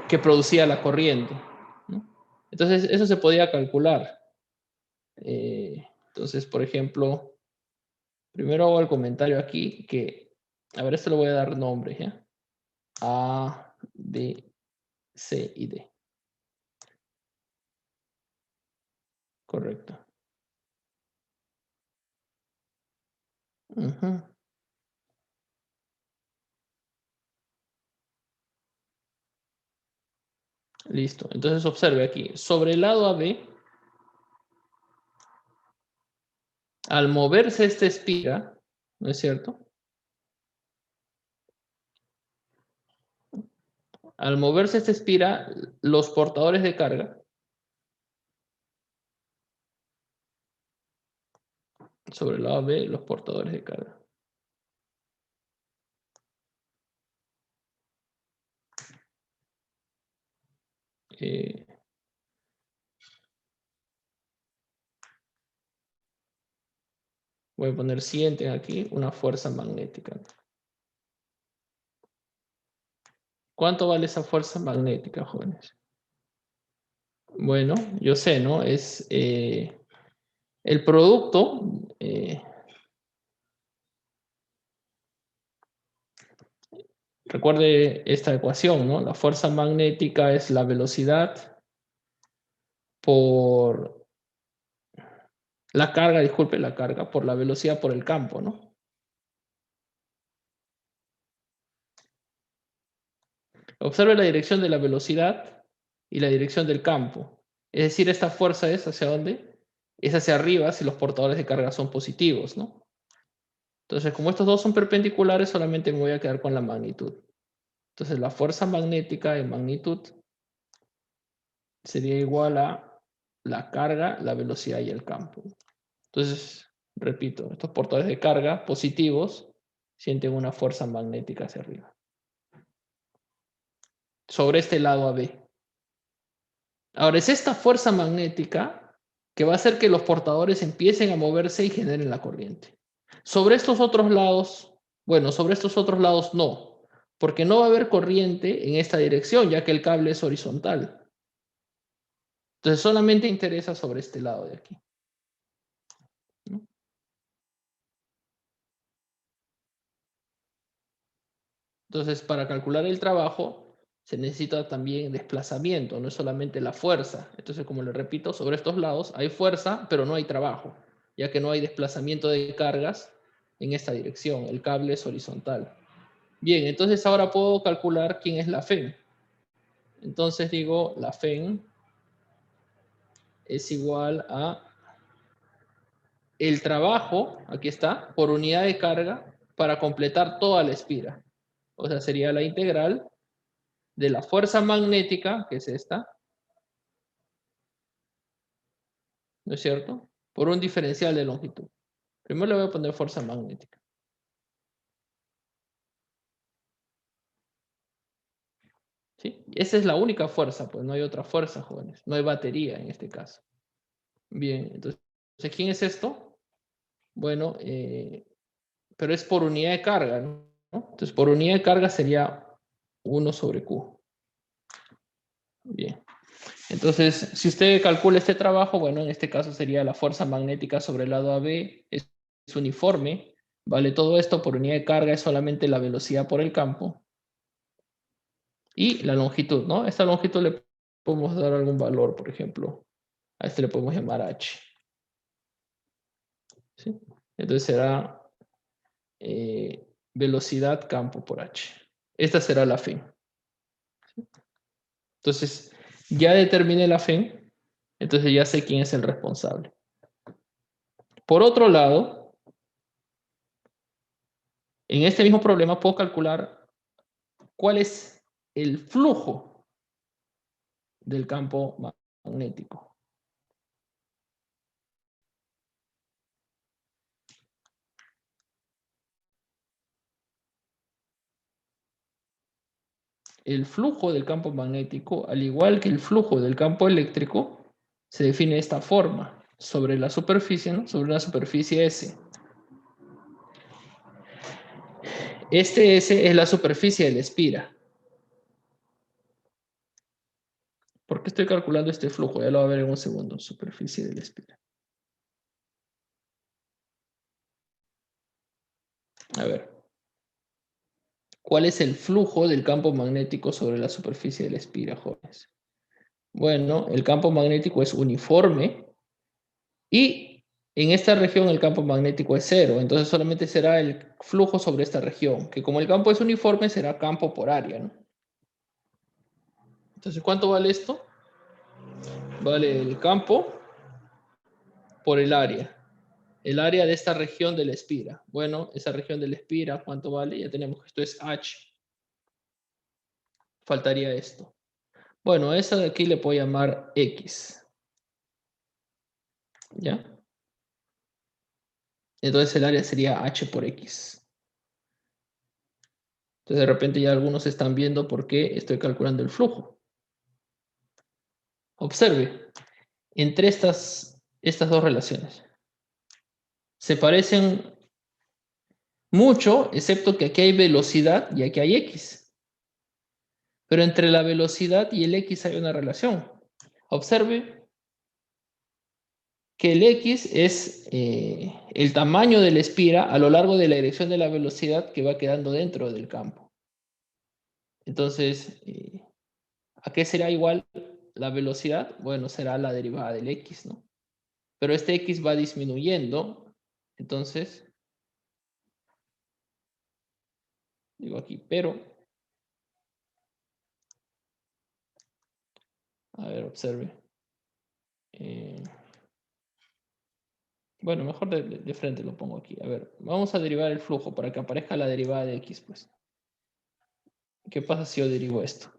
que producía la corriente, ¿no? Entonces eso se podía calcular. Entonces, por ejemplo, primero hago el comentario aquí que, a ver, esto le voy a dar nombre, ¿ya? A, B, C y D. Correcto. Uh-huh. Listo. Entonces observe aquí. Sobre el lado AB, al moverse esta espiga, ¿no es cierto? Al moverse esta espira, los portadores de carga, sobre el lado B, los portadores de carga. Voy a poner, sienten aquí, una fuerza magnética. ¿Cuánto vale esa fuerza magnética, jóvenes? Bueno, yo sé, ¿no? Es el producto. Recuerde esta ecuación, ¿no? La fuerza magnética es la velocidad por la carga, disculpe, la carga, por la velocidad por el campo, ¿no? Observe la dirección de la velocidad y la dirección del campo. Es decir, esta fuerza es hacia dónde? Es hacia arriba si los portadores de carga son positivos, ¿no? Entonces, como estos dos son perpendiculares, solamente me voy a quedar con la magnitud. Entonces, la fuerza magnética en magnitud sería igual a la carga, la velocidad y el campo. Entonces, repito, estos portadores de carga positivos sienten una fuerza magnética hacia arriba. Sobre este lado AB. Ahora, es esta fuerza magnética que va a hacer que los portadores empiecen a moverse y generen la corriente. Sobre estos otros lados, bueno, sobre estos otros lados no, porque no va a haber corriente en esta dirección, ya que el cable es horizontal. Entonces solamente interesa sobre este lado de aquí, ¿no? Entonces, para calcular el trabajo, se necesita también desplazamiento, no es solamente la fuerza. Entonces, como le repito, sobre estos lados hay fuerza, pero no hay trabajo, ya que no hay desplazamiento de cargas en esta dirección. El cable es horizontal. Bien, entonces ahora puedo calcular quién es la FEM. Entonces digo, la FEM es igual a el trabajo, aquí está, por unidad de carga para completar toda la espira. O sea, sería la integral de la fuerza magnética, que es esta, ¿no es cierto? Por un diferencial de longitud. Primero le voy a poner fuerza magnética. ¿Sí? Esa es la única fuerza, pues no hay otra fuerza, jóvenes. No hay batería en este caso. Bien, entonces, ¿quién es esto? Bueno, pero es por unidad de carga, ¿no? Entonces, por unidad de carga sería 1 sobre Q. Bien. Entonces, si usted calcula este trabajo, bueno, en este caso sería la fuerza magnética sobre el lado AB, es uniforme, vale todo esto por unidad de carga, es solamente la velocidad por el campo. Y la longitud, ¿no? Esta longitud le podemos dar algún valor, por ejemplo. A este le podemos llamar H. ¿Sí? Entonces será velocidad campo por H. Esta será la fin. Entonces, ya determiné la fin, entonces ya sé quién es el responsable. Por otro lado, en este mismo problema puedo calcular cuál es el flujo del campo magnético. El flujo del campo magnético, al igual que el flujo del campo eléctrico, se define de esta forma, sobre la superficie, ¿no? Sobre una superficie S. Este S es la superficie de la espira. ¿Por qué estoy calculando este flujo? Ya lo voy a ver en un segundo. Superficie de la espira. A ver. ¿Cuál es el flujo del campo magnético sobre la superficie de la espira, jóvenes? Bueno, el campo magnético es uniforme y en esta región el campo magnético es cero. Entonces solamente será el flujo sobre esta región, que como el campo es uniforme será campo por área, ¿no? Entonces, ¿cuánto vale esto? Vale el campo por el área. El área de esta región de la espira. Bueno, esa región de la espira, ¿cuánto vale? Ya tenemos que esto es H. Faltaría esto. Bueno, a esa de aquí le puedo llamar X. ¿Ya? Entonces el área sería H por X. Entonces de repente ya algunos están viendo por qué estoy calculando el flujo. Observe, entre estas dos relaciones. Se parecen mucho, excepto que aquí hay velocidad y aquí hay X. Pero entre la velocidad y el X hay una relación. Observe que el X es el tamaño de la espira a lo largo de la dirección de la velocidad que va quedando dentro del campo. Entonces, ¿a qué será igual la velocidad? Bueno, será la derivada del X, ¿no? Pero este X va disminuyendo, entonces, digo aquí, pero, a ver, observe. Bueno, mejor de frente lo pongo aquí. A ver, vamos a derivar el flujo para que aparezca la derivada de X, pues. ¿Qué pasa si yo derivo esto?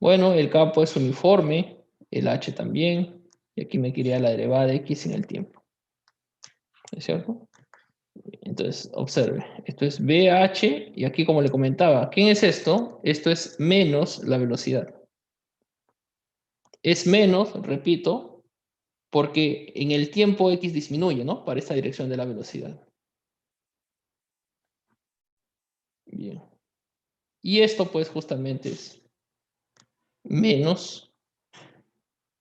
Bueno, el campo es uniforme, el H también, y aquí me quería la derivada de X en el tiempo. ¿Es cierto? Entonces, observe, esto es BH, y aquí como le comentaba, ¿quién es esto? Esto es menos la velocidad. Es menos, repito, porque en el tiempo X disminuye, ¿no? Para esta dirección de la velocidad. Bien. Y esto pues justamente es menos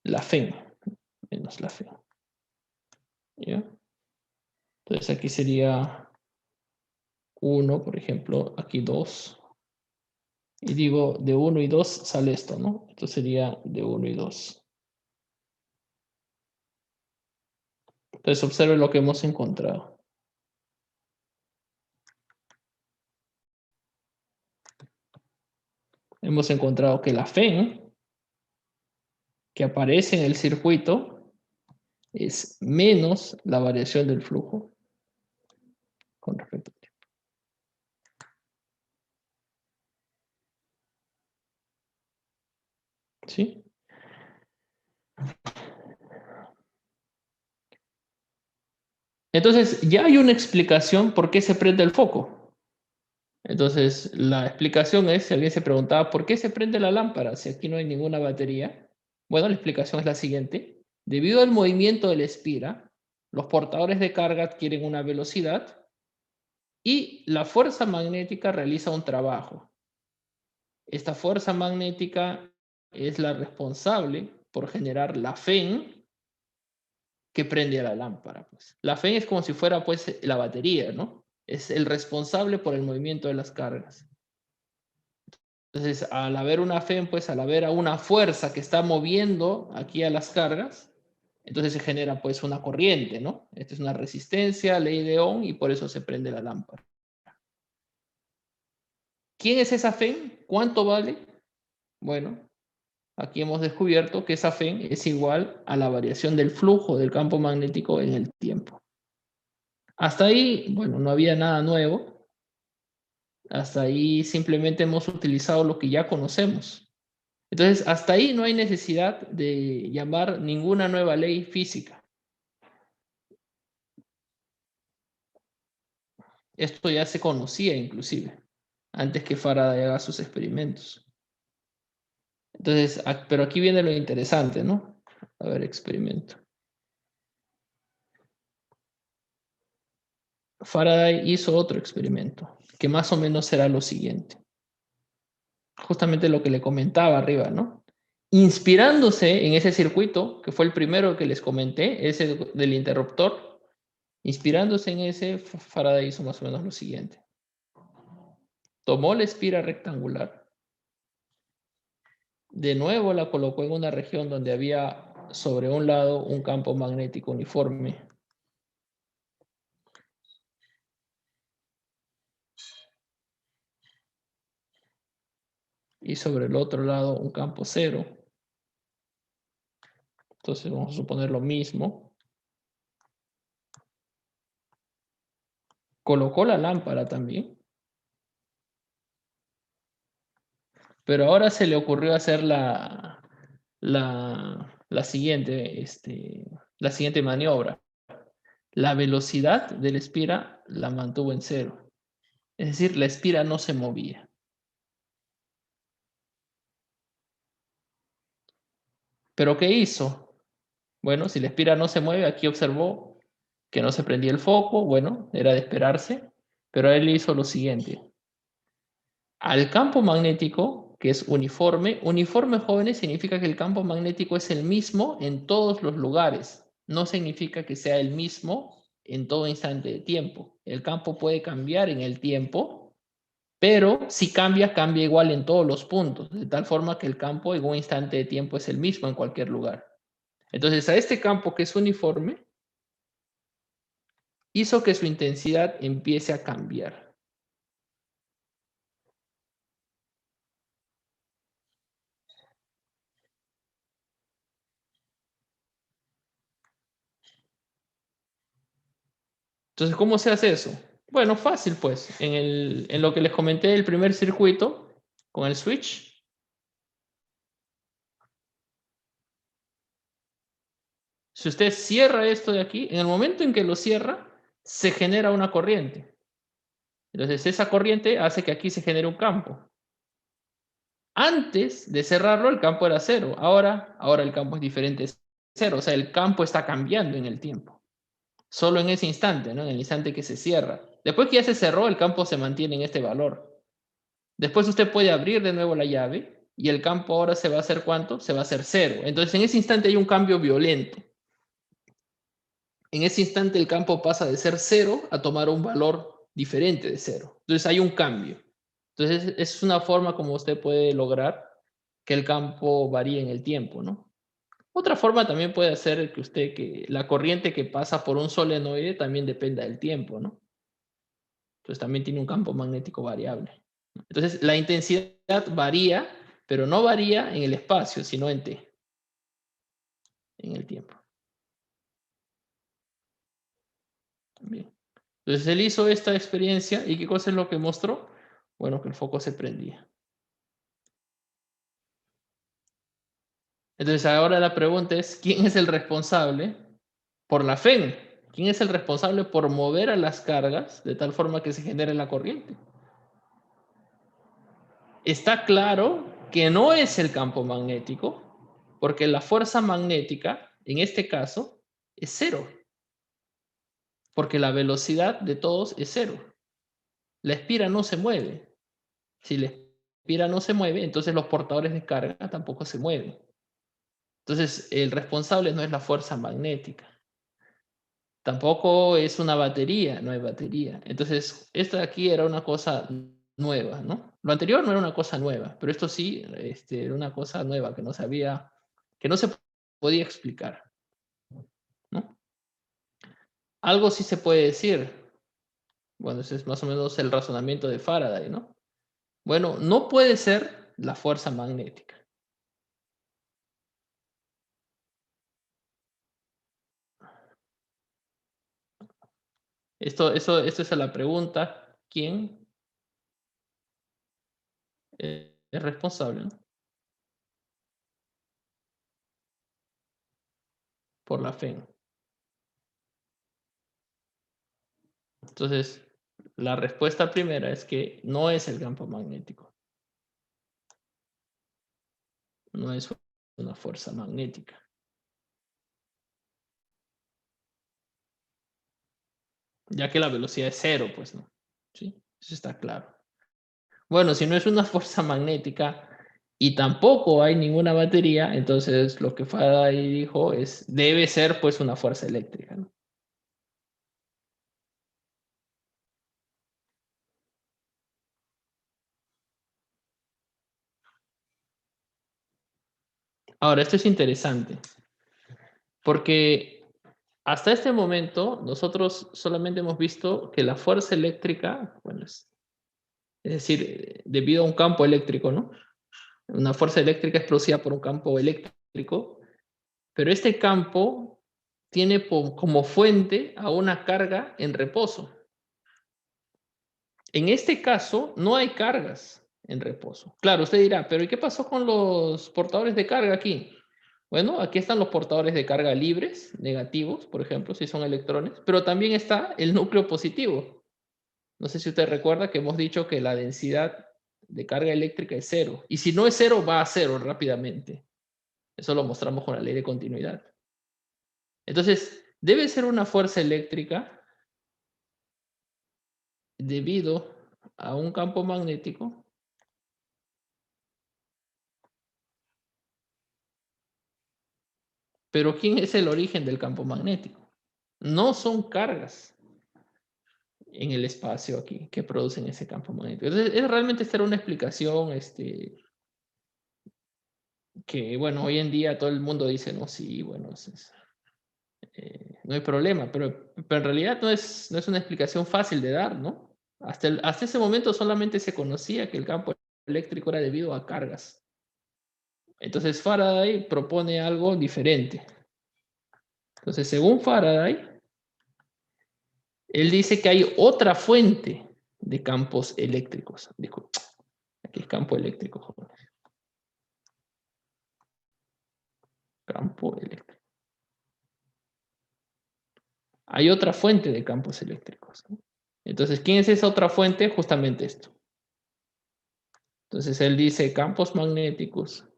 la FEN. Menos la FEN. ¿Ya? Entonces aquí sería 1, por ejemplo, aquí 2. Y digo, de 1 y 2 sale esto, ¿no? Esto sería de 1 y 2. Entonces observe lo que hemos encontrado. Hemos encontrado que la FEN que aparece en el circuito es menos la variación del flujo con respecto al tiempo. ¿Sí? Entonces, ya hay una explicación por qué se prende el foco. Entonces, la explicación es, si alguien se preguntaba, ¿por qué se prende la lámpara si aquí no hay ninguna batería? Bueno, la explicación es la siguiente. Debido al movimiento de la espira, los portadores de carga adquieren una velocidad y la fuerza magnética realiza un trabajo. Esta fuerza magnética es la responsable por generar la FEN que prende a la lámpara. Pues. La FEN es como si fuera pues, la batería, ¿no? Es el responsable por el movimiento de las cargas. Entonces, al haber una FEN, pues al haber una fuerza que está moviendo aquí a las cargas, entonces se genera pues una corriente, ¿no? Esta es una resistencia, ley de Ohm, y por eso se prende la lámpara. ¿Quién es esa FEN? ¿Cuánto vale? Bueno, aquí hemos descubierto que esa FEN es igual a la variación del flujo del campo magnético en el tiempo. Hasta ahí, bueno, no había nada nuevo. Hasta ahí simplemente hemos utilizado lo que ya conocemos. Entonces, hasta ahí no hay necesidad de llamar ninguna nueva ley física. Esto ya se conocía inclusive, antes que Faraday haga sus experimentos. Entonces, pero aquí viene lo interesante, ¿no? A ver, experimento. Faraday hizo otro experimento, que más o menos será lo siguiente. Justamente lo que le comentaba arriba, ¿no? Inspirándose en ese circuito, que fue el primero que les comenté, ese del interruptor, inspirándose en ese, Faraday hizo más o menos lo siguiente. Tomó la espira rectangular, de nuevo la colocó en una región donde había sobre un lado un campo magnético uniforme. Y sobre el otro lado un campo cero. Entonces vamos a suponer lo mismo. Colocó la lámpara también. Pero ahora se le ocurrió hacer la siguiente maniobra. La velocidad de la espira la mantuvo en cero. Es decir, la espira no se movía. ¿Pero qué hizo? Bueno, si la espira no se mueve, aquí observó que no se prendía el foco. Bueno, era de esperarse. Pero él hizo lo siguiente. Al campo magnético, que es uniforme, uniforme, jóvenes, significa que el campo magnético es el mismo en todos los lugares. No significa que sea el mismo en todo instante de tiempo. El campo puede cambiar en el tiempo, pero si cambia, cambia igual en todos los puntos, de tal forma que el campo en un instante de tiempo es el mismo en cualquier lugar. Entonces, a este campo que es uniforme, hizo que su intensidad empiece a cambiar. Entonces, ¿cómo se hace eso? Bueno, fácil pues. En lo que les comenté, el primer circuito, con el switch. Si usted cierra esto de aquí, en el momento en que lo cierra, se genera una corriente. Entonces, esa corriente hace que aquí se genere un campo. Antes de cerrarlo, el campo era cero. Ahora el campo es diferente, es cero. O sea, el campo está cambiando en el tiempo. Solo en ese instante, ¿no? En el instante que se cierra. Después que ya se cerró, el campo se mantiene en este valor. Después usted puede abrir de nuevo la llave y el campo ahora se va a hacer ¿cuánto? Se va a hacer cero. Entonces en ese instante hay un cambio violento. En ese instante el campo pasa de ser cero a tomar un valor diferente de cero. Entonces hay un cambio. Entonces es una forma como usted puede lograr que el campo varíe en el tiempo, ¿no? Otra forma también puede ser que la corriente que pasa por un solenoide también dependa del tiempo, ¿no? Entonces también tiene un campo magnético variable. Entonces la intensidad varía, pero no varía en el espacio, sino en t, en el tiempo. Bien. Entonces él hizo esta experiencia y ¿qué cosa es lo que mostró? Bueno, que el foco se prendía. Entonces ahora la pregunta es, ¿quién es el responsable por la FEN? ¿Quién es el responsable por mover a las cargas de tal forma que se genere la corriente? Está claro que no es el campo magnético, porque la fuerza magnética, en este caso, es cero. Porque la velocidad de todos es cero. La espira no se mueve. Si la pira no se mueve, entonces los portadores de carga tampoco se mueven. Entonces, el responsable no es la fuerza magnética. Tampoco es una batería, no hay batería. Entonces, esto de aquí era una cosa nueva, ¿no? Lo anterior no era una cosa nueva, pero esto sí era una cosa nueva que no sabía, que no se podía explicar, ¿no? Algo sí se puede decir. Bueno, ese es más o menos el razonamiento de Faraday, ¿no? Bueno, no puede ser la fuerza magnética. Esto es a la pregunta, ¿quién es responsable, ¿no? Por la fe. Entonces, la respuesta primera es que no es el campo magnético. No es una fuerza magnética. Ya que la velocidad es cero, pues no. ¿Sí? Eso está claro. Bueno, si no es una fuerza magnética y tampoco hay ninguna batería, entonces lo que Faraday dijo es, debe ser pues una fuerza eléctrica, ¿no? Ahora, esto es interesante, porque hasta este momento nosotros solamente hemos visto que la fuerza eléctrica, bueno, es decir, debido a un campo eléctrico, ¿no? Una fuerza eléctrica es producida por un campo eléctrico, pero este campo tiene como fuente a una carga en reposo. En este caso, no hay cargas en reposo. Claro, usted dirá, pero ¿y qué pasó con los portadores de carga aquí? Bueno, aquí están los portadores de carga libres, negativos, por ejemplo, si son electrones, pero también está el núcleo positivo. No sé si usted recuerda que hemos dicho que la densidad de carga eléctrica es cero. Y si no es cero, va a cero rápidamente. Eso lo mostramos con la ley de continuidad. Entonces, debe ser una fuerza eléctrica debido a un campo magnético Pero ¿quién es el origen del campo magnético? No son cargas en el espacio aquí que producen ese campo magnético. Entonces, es realmente esta era una explicación que, bueno, hoy en día todo el mundo dice, no, sí, bueno, no hay problema, pero en realidad no es una explicación fácil de dar, ¿no? Hasta ese momento solamente se conocía que el campo eléctrico era debido a cargas. Entonces Faraday propone algo diferente. Entonces, según Faraday, él dice que hay otra fuente de campos eléctricos. Disculpe, aquí es campo eléctrico, jóvenes. Campo eléctrico. Hay otra fuente de campos eléctricos, ¿no? Entonces, ¿quién es esa otra fuente? Justamente esto. Entonces, él dice campos magnéticos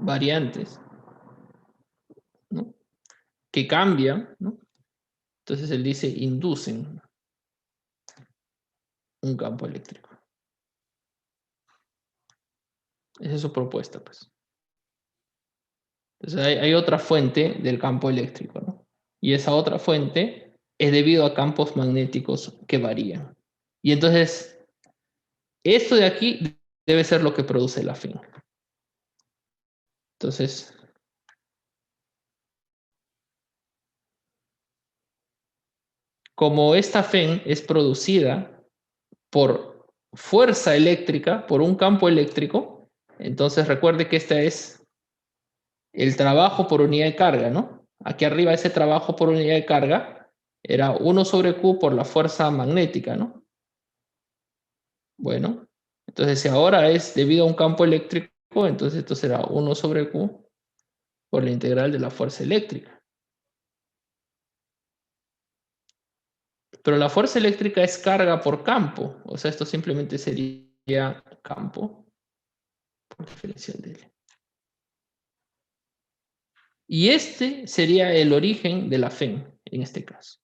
variantes, ¿no? Que cambian, ¿no? Entonces, él dice inducen un campo eléctrico. Esa es su propuesta, pues. Entonces, hay otra fuente del campo eléctrico, ¿no? Y esa otra fuente es debido a campos magnéticos que varían. Y entonces, esto de aquí debe ser lo que produce la fin. Entonces, como esta FEN es producida por fuerza eléctrica, por un campo eléctrico, entonces recuerde que este es el trabajo por unidad de carga, ¿no? Aquí arriba ese trabajo por unidad de carga era 1 sobre Q por la fuerza magnética, ¿no? Bueno, entonces si ahora es debido a un campo eléctrico, entonces esto será 1 sobre Q por la integral de la fuerza eléctrica. Pero la fuerza eléctrica es carga por campo. O sea, esto simplemente sería campo por diferencial de L. Y este sería el origen de la FEN. en este caso.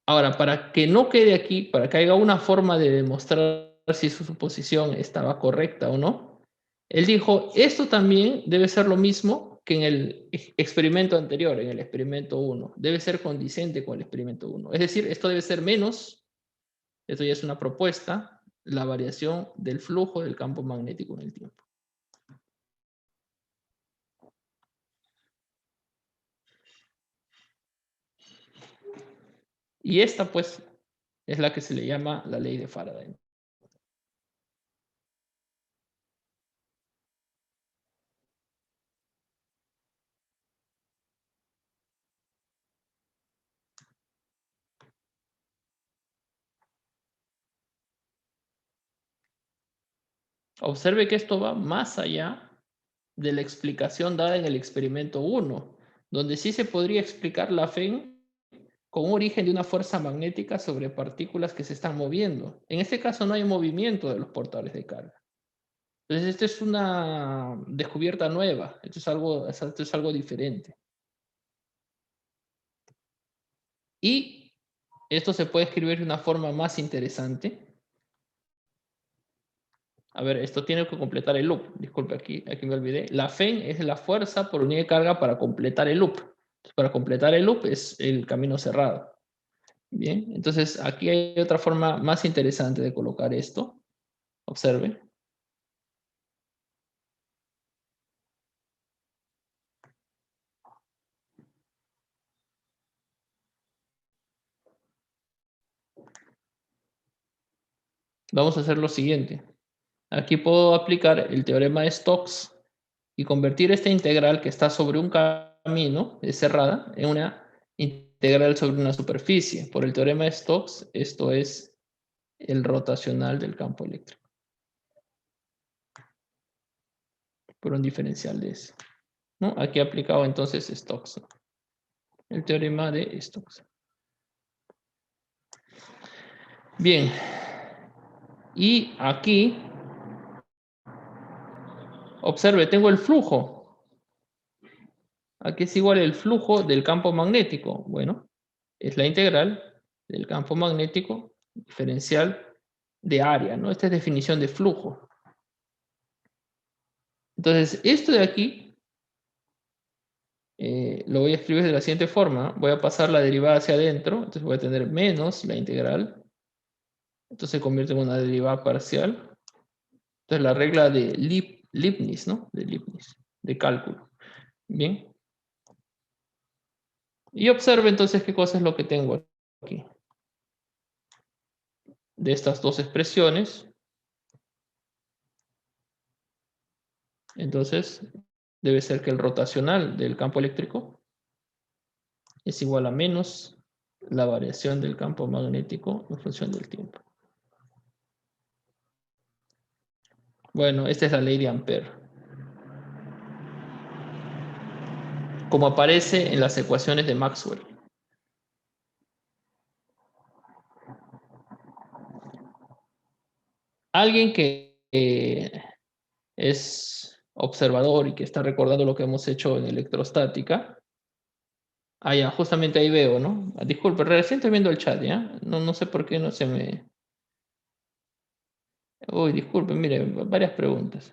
Ahora, para que no quede aquí, para que haya una forma de demostrar si su suposición estaba correcta o no, él dijo, esto también debe ser lo mismo que en el experimento anterior, en el experimento 1. Debe ser condicente con el experimento 1. Es decir, esto debe ser menos, esto ya es una propuesta, la variación del flujo del campo magnético en el tiempo. Y esta, pues, es la que se le llama la ley de Faraday. Observe que esto va más allá de la explicación dada en el experimento 1, donde sí se podría explicar la FEN con un origen de una fuerza magnética sobre partículas que se están moviendo. En este caso no hay movimiento de los portadores de carga. Entonces, esto es una descubierta nueva, esto es algo diferente. Y esto se puede escribir de una forma más interesante. A ver, esto tiene que completar el loop. Disculpe, aquí me olvidé. La FEN es la fuerza por unidad de carga para completar el loop. Para completar el loop es el camino cerrado. Bien, entonces aquí hay otra forma más interesante de colocar esto. Observe. Vamos a hacer lo siguiente. Aquí puedo aplicar el teorema de Stokes y convertir esta integral que está sobre un camino, es cerrada, en una integral sobre una superficie. Por el teorema de Stokes, esto es el rotacional del campo eléctrico. Por un diferencial de ese. ¿No? Aquí he aplicado entonces Stokes, ¿no? El teorema de Stokes. Bien. Y aquí, observe, tengo el flujo. Aquí es igual el flujo del campo magnético. Bueno, es la integral del campo magnético diferencial de área, ¿no? Esta es definición de flujo. Entonces, esto de aquí lo voy a escribir de la siguiente forma. Voy a pasar la derivada hacia adentro. Entonces voy a tener menos la integral. Entonces se convierte en una derivada parcial. Entonces la regla de Leibniz, ¿no? De Leibniz, de cálculo. Bien. Y observe entonces qué cosa es lo que tengo aquí. De estas dos expresiones. Entonces, debe ser que el rotacional del campo eléctrico es igual a menos la variación del campo magnético en función del tiempo. Bueno, esta es la ley de Ampère. Como aparece en las ecuaciones de Maxwell. Alguien que es observador y que está recordando lo que hemos hecho en electrostática. Ah, ya, justamente ahí veo, ¿no? Disculpe, recién estoy viendo el chat, ¿ya? No sé por qué no se me... Uy, disculpe, mire, varias preguntas.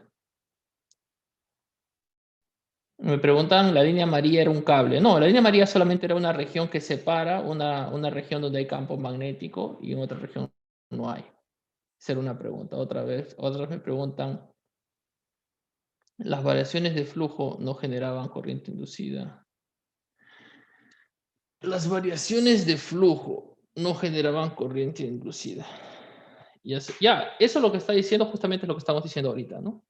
Me preguntan, la línea amarilla era un cable. No, la línea amarilla solamente era una región que separa una región donde hay campo magnético y en otra región no hay. Esa era una pregunta. Otras me preguntan, las variaciones de flujo no generaban corriente inducida. Las variaciones de flujo no generaban corriente inducida. Ya, eso lo que está diciendo justamente es lo que estamos diciendo ahorita, ¿no?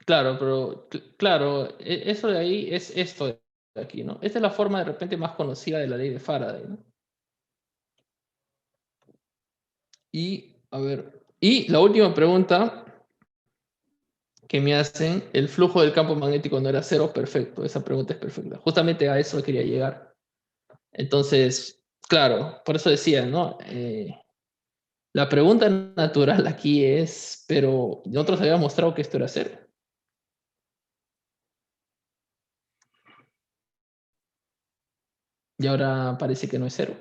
Claro, pero claro, eso de ahí es esto de aquí, ¿no? Esta es la forma de repente más conocida de la ley de Faraday, ¿no? Y, a ver, y la última pregunta que me hacen, ¿el flujo del campo magnético no era cero? Perfecto, esa pregunta es perfecta. Justamente a eso quería llegar. Entonces, claro, por eso decía, ¿no? La pregunta natural aquí es, pero nosotros habíamos mostrado que esto era cero. Y ahora parece que no es 0.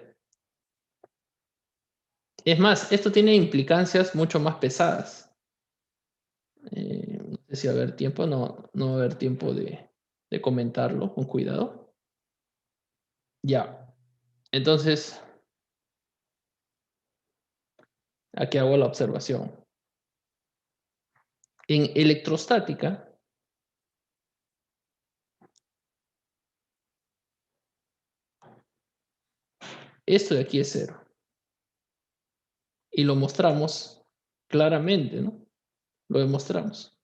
Es más, esto tiene implicancias mucho más pesadas. No sé si va a haber tiempo, no va a haber tiempo de comentarlo con cuidado. Ya. Entonces, aquí hago la observación. En electrostática, esto de aquí es 0. Y lo mostramos claramente, ¿no? Lo demostramos.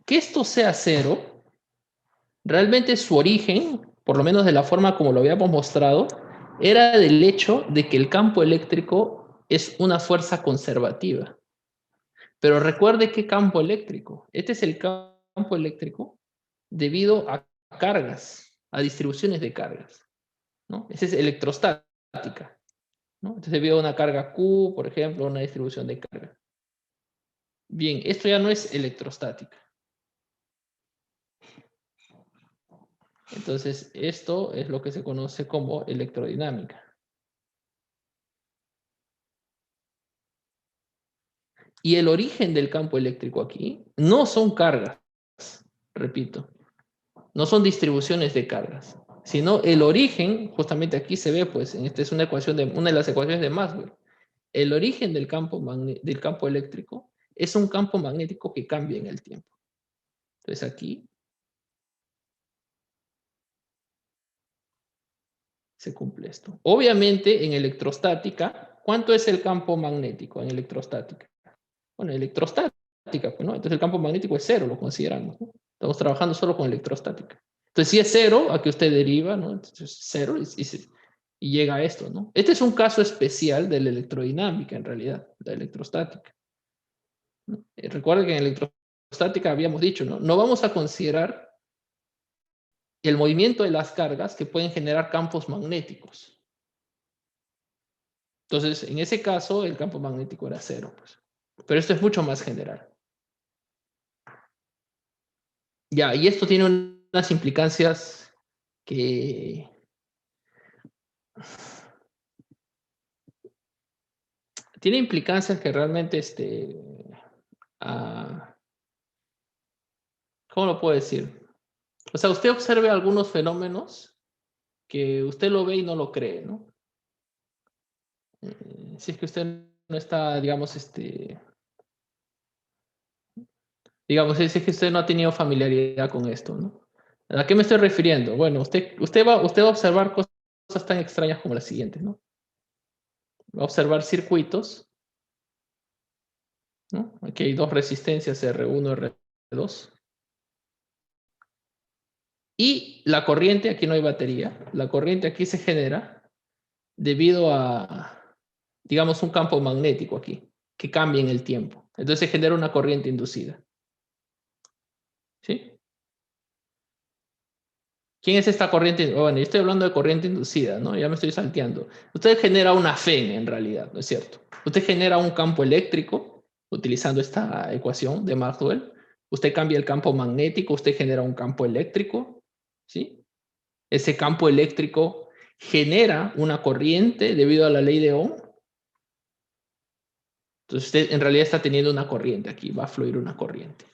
Que esto sea 0, realmente su origen, por lo menos de la forma como lo habíamos mostrado, era del hecho de que el campo eléctrico es una fuerza conservativa. Pero recuerde qué campo eléctrico. Este es el campo eléctrico debido a cargas, a distribuciones de cargas, ¿no? Esa es electrostática, ¿no? Entonces debido a una carga Q, por ejemplo, una distribución de carga. Bien, esto ya no es electrostática. Entonces, esto es lo que se conoce como electrodinámica. Y el origen del campo eléctrico aquí no son cargas, repito, no son distribuciones de cargas, sino el origen, justamente aquí se ve, pues, esta es una de las ecuaciones de Maxwell. El origen del campo eléctrico es un campo magnético que cambia en el tiempo. Entonces aquí se cumple esto. Obviamente en electrostática, ¿cuánto es el campo magnético en electrostática? Bueno, electrostática, pues, ¿no? Entonces el campo magnético es 0, lo consideramos, ¿no? Estamos trabajando solo con electrostática. Entonces si es 0, aquí usted deriva, ¿no? Entonces 0 y llega a esto, ¿no? Este es un caso especial de la electrodinámica, en realidad, la electrostática, ¿no? Recuerda que en electrostática habíamos dicho, ¿no? No vamos a considerar el movimiento de las cargas que pueden generar campos magnéticos. Entonces, en ese caso, el campo magnético era 0, pues. Pero esto es mucho más general. Ya, y esto tiene unas implicancias que... Tiene implicancias que realmente, ¿cómo lo puedo decir? O sea, usted observe algunos fenómenos que usted lo ve y no lo cree, ¿no? Si es que usted no está, digamos, digamos, si es que usted no ha tenido familiaridad con esto, ¿no? ¿A qué me estoy refiriendo? Bueno, usted va a observar cosas tan extrañas como las siguientes, ¿no? Va a observar circuitos, ¿no? Aquí hay dos resistencias R1 y R2. Y la corriente, aquí no hay batería, la corriente aquí se genera debido a, digamos, un campo magnético aquí, que cambia en el tiempo. Entonces se genera una corriente inducida. ¿Sí? ¿Quién es esta corriente? Bueno, yo estoy hablando de corriente inducida, ¿no? Ya me estoy salteando. Usted genera una FEN en realidad, ¿no es cierto? Usted genera un campo eléctrico utilizando esta ecuación de Maxwell. Usted cambia el campo magnético, usted genera un campo eléctrico, ¿sí? Ese campo eléctrico genera una corriente debido a la ley de Ohm. Entonces usted en realidad está teniendo una corriente aquí, va a fluir una corriente.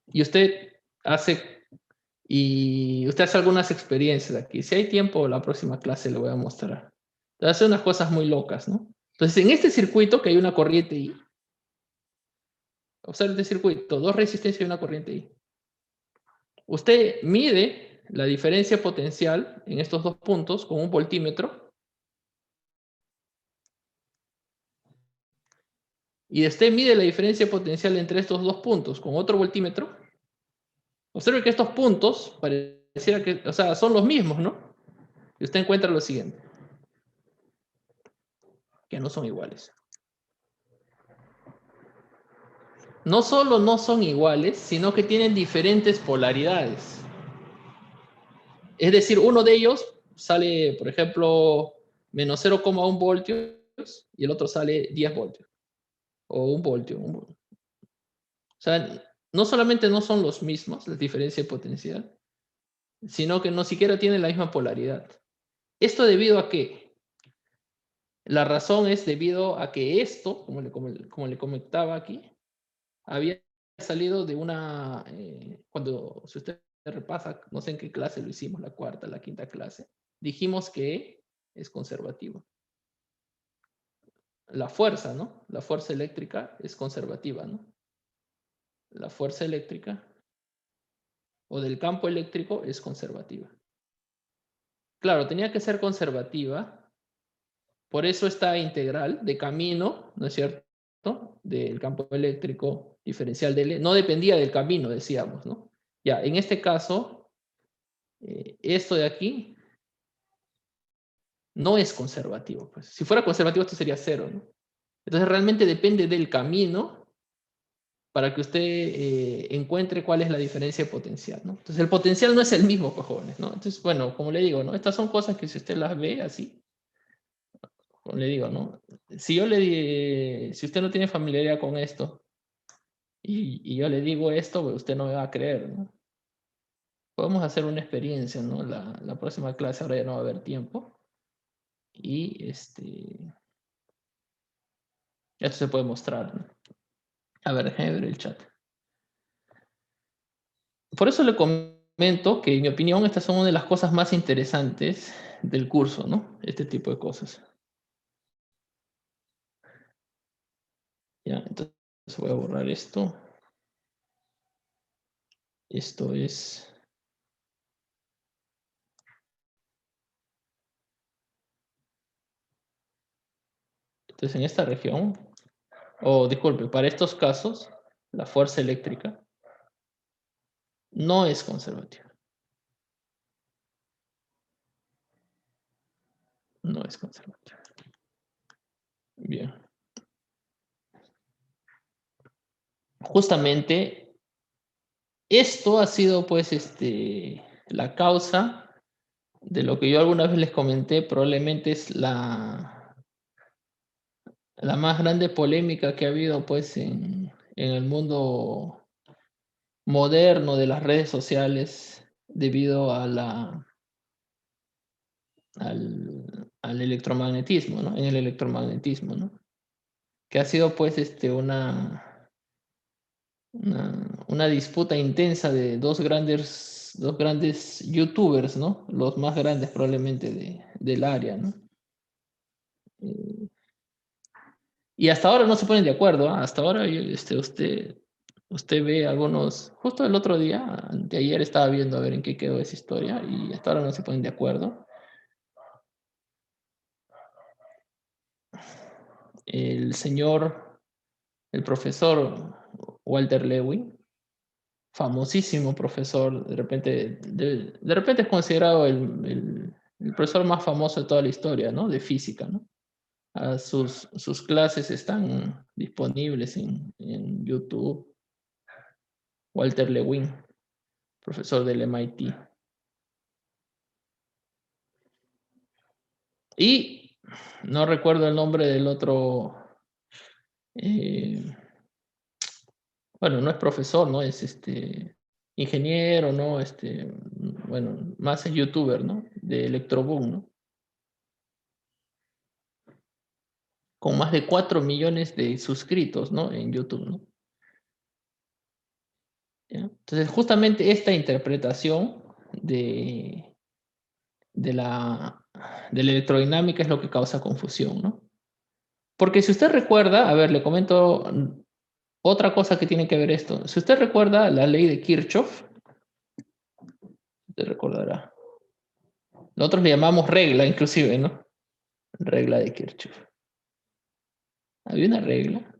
Y usted hace algunas experiencias aquí. Si hay tiempo, la próxima clase le voy a mostrar. Hace unas cosas muy locas, ¿no? Entonces, en este circuito que hay una corriente I, observe este circuito, dos resistencias y una corriente I. Usted mide la diferencia potencial en estos dos puntos con un voltímetro. Y usted mide la diferencia potencial entre estos dos puntos con otro voltímetro. Observe que estos puntos pareciera que, o sea, son los mismos, ¿no? Y usted encuentra lo siguiente. Que no son iguales. No solo no son iguales, sino que tienen diferentes polaridades. Es decir, uno de ellos sale, por ejemplo, menos 0,1 voltios y el otro sale 10 voltios. O 1 voltio. O sea, no solamente no son los mismos, la diferencia de potencial, sino que no siquiera tiene la misma polaridad. ¿Esto debido a qué? La razón es debido a que esto, como le comentaba aquí, había salido de una, si usted repasa, no sé en qué clase lo hicimos, la cuarta, la quinta clase, dijimos que es conservativo. La fuerza, ¿no? La fuerza eléctrica es conservativa, ¿no? La fuerza eléctrica o del campo eléctrico es conservativa. Claro, tenía que ser conservativa, por eso esta integral de camino, ¿no es cierto? Del campo eléctrico diferencial de L, no dependía del camino, decíamos, ¿no? Ya, en este caso, esto de aquí no es conservativo. Pues. Si fuera conservativo, esto sería 0, ¿no? Entonces realmente depende del camino para que usted encuentre cuál es la diferencia de potencial, ¿no? Entonces el potencial no es el mismo, pues, jóvenes, ¿no? Entonces, bueno, como le digo, ¿no? Estas son cosas que si usted las ve así, como le digo, ¿no? Si usted no tiene familiaridad con esto y yo le digo esto, pues usted no me va a creer, ¿no? Podemos hacer una experiencia, ¿no? La próxima clase ahora ya no va a haber tiempo. Y esto se puede mostrar, ¿no? A ver, déjame ver el chat. Por eso le comento que, en mi opinión, estas son una de las cosas más interesantes del curso, ¿no? Este tipo de cosas. Ya, entonces voy a borrar esto. Esto es... Entonces, en esta región, disculpe, para estos casos, la fuerza eléctrica no es conservativa. No es conservativa. Bien. Justamente, esto ha sido, pues, la causa de lo que yo alguna vez les comenté, probablemente es la más grande polémica que ha habido, pues, en el mundo moderno de las redes sociales debido a al electromagnetismo, ¿no? En el electromagnetismo, ¿no? Que ha sido, pues, una disputa intensa de dos grandes youtubers, ¿no? Los más grandes probablemente del área, ¿no? Y hasta ahora no se ponen de acuerdo, ¿eh? Hasta ahora usted ve algunos, justo el otro día, de ayer estaba viendo a ver en qué quedó esa historia y hasta ahora no se ponen de acuerdo. El profesor Walter Lewin, famosísimo profesor, de repente es considerado el profesor más famoso de toda la historia, ¿no? De física, ¿no? Sus clases están disponibles en YouTube. Walter Lewin, profesor del MIT. Y no recuerdo el nombre del otro, bueno, no es profesor, ¿no? Es ingeniero, ¿no? Bueno, más es youtuber, ¿no? De Electroboom, ¿no? Con más de 4 millones de suscritos, ¿no? En YouTube, ¿no? ¿Ya? Entonces, justamente esta interpretación de la electrodinámica es lo que causa confusión, ¿no? Porque si usted recuerda, a ver, le comento otra cosa que tiene que ver esto. Si usted recuerda la ley de Kirchhoff, usted recordará. Nosotros le llamamos regla, inclusive, ¿no? Regla de Kirchhoff. Había una regla.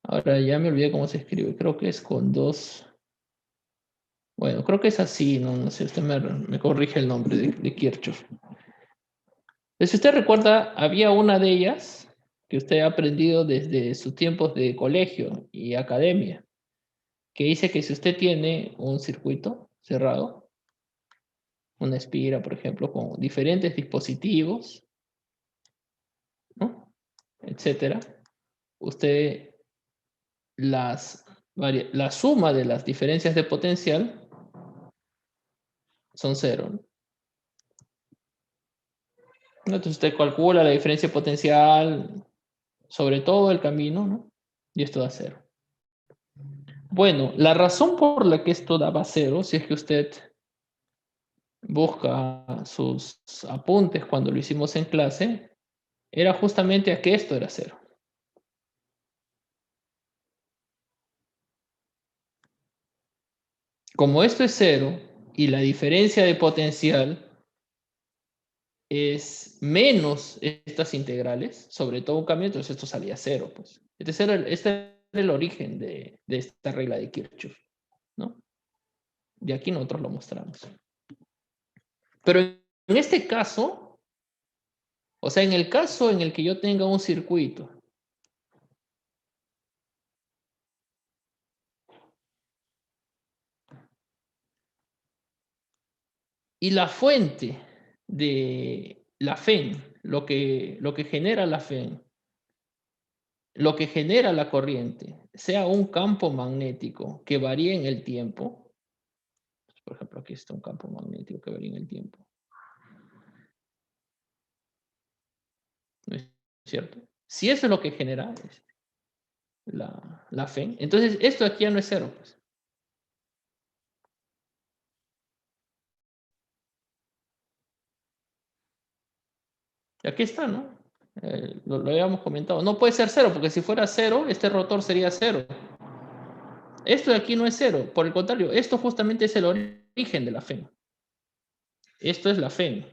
Ahora ya me olvidé cómo se escribe. Creo que es con dos. Bueno, creo que es así, no sé, usted me corrige el nombre de Kirchhoff. Si usted recuerda, había una de ellas que usted ha aprendido desde sus tiempos de colegio y academia, que dice que si usted tiene un circuito cerrado, una espira, por ejemplo, con diferentes dispositivos, ¿no? Etcétera, usted la suma de las diferencias de potencial son 0, ¿no? Entonces usted calcula la diferencia potencial sobre todo el camino, ¿no? Y esto da 0. Bueno, la razón por la que esto daba 0, si es que usted busca sus apuntes cuando lo hicimos en clase, era justamente a que esto era 0. Como esto es 0 y la diferencia de potencial es menos estas integrales, sobre todo un cambio, entonces esto salía 0. Pues. Este era el origen de esta regla de Kirchhoff, ¿no? Y aquí nosotros lo mostramos. Pero en este caso, o sea, en el caso en el que yo tenga un circuito y la fuente de la FEN, lo que genera la FEN, lo que genera la corriente, sea un campo magnético que varíe en el tiempo, por ejemplo, aquí está un campo magnético que varía en el tiempo, ¿no es cierto? Si eso es lo que genera la FEN, entonces esto aquí ya no es 0, pues. Y aquí está, ¿no? Lo habíamos comentado. No puede ser 0, porque si fuera 0, este rotor sería 0. Esto de aquí no es 0. Por el contrario, esto justamente es el origen de la FEN. Esto es la FEN.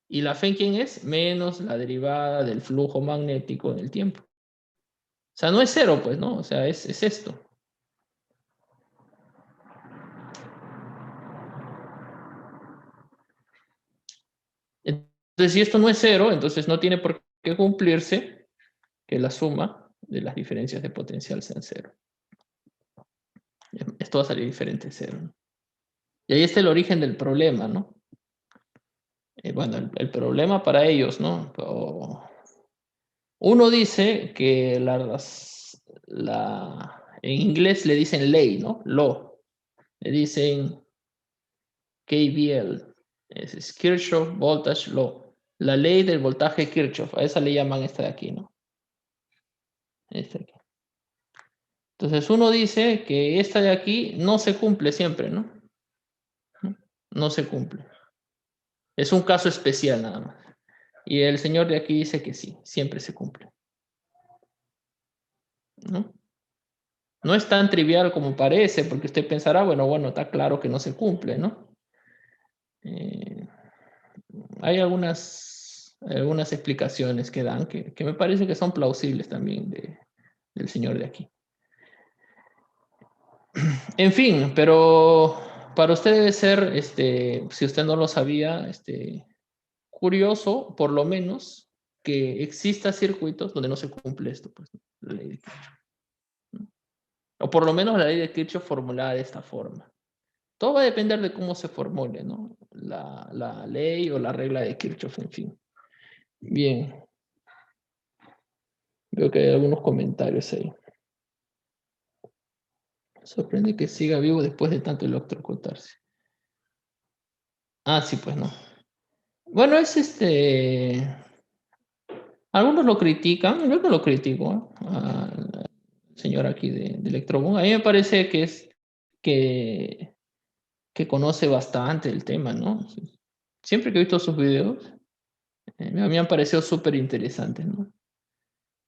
¿Y la FEN quién es? Menos la derivada del flujo magnético en el tiempo. O sea, no es 0, pues, ¿no? O sea, es esto. Entonces, si esto no es 0, entonces no tiene por qué cumplirse que la suma de las diferencias de potencial sean 0. Esto va a salir diferente de 0, ¿no? Y ahí está el origen del problema, ¿no? Bueno, el problema para ellos, ¿no? Uno dice que en inglés le dicen ley, ¿no? Law. Le dicen KVL. Es Kirchhoff Voltage Law. La ley del voltaje Kirchhoff. A esa le llaman esta de aquí, ¿no? Esta de aquí. Entonces uno dice que esta de aquí no se cumple siempre, ¿no? No se cumple. Es un caso especial nada más. Y el señor de aquí dice que sí, siempre se cumple. ¿No? No es tan trivial como parece, porque usted pensará, bueno, está claro que no se cumple, ¿no? Hay algunas explicaciones que dan que me parece que son plausibles también del señor de aquí. En fin, pero para usted debe ser, si usted no lo sabía, curioso, por lo menos, que exista circuitos donde no se cumple esto, pues, la ley de Kirchhoff. O por lo menos la ley de Kirchhoff formulada de esta forma. Todo va a depender de cómo se formule, ¿no? La ley o la regla de Kirchhoff, en fin. Bien. Veo que hay algunos comentarios ahí. Sorprende que siga vivo después de tanto electrocutarse. Ah, sí, pues no. Bueno, algunos lo critican, yo no lo critico, ¿eh? Al señor aquí de Electrobon. A mí me parece que conoce bastante el tema, ¿no? Siempre que he visto sus videos, a mí me han parecido súper interesantes, ¿no?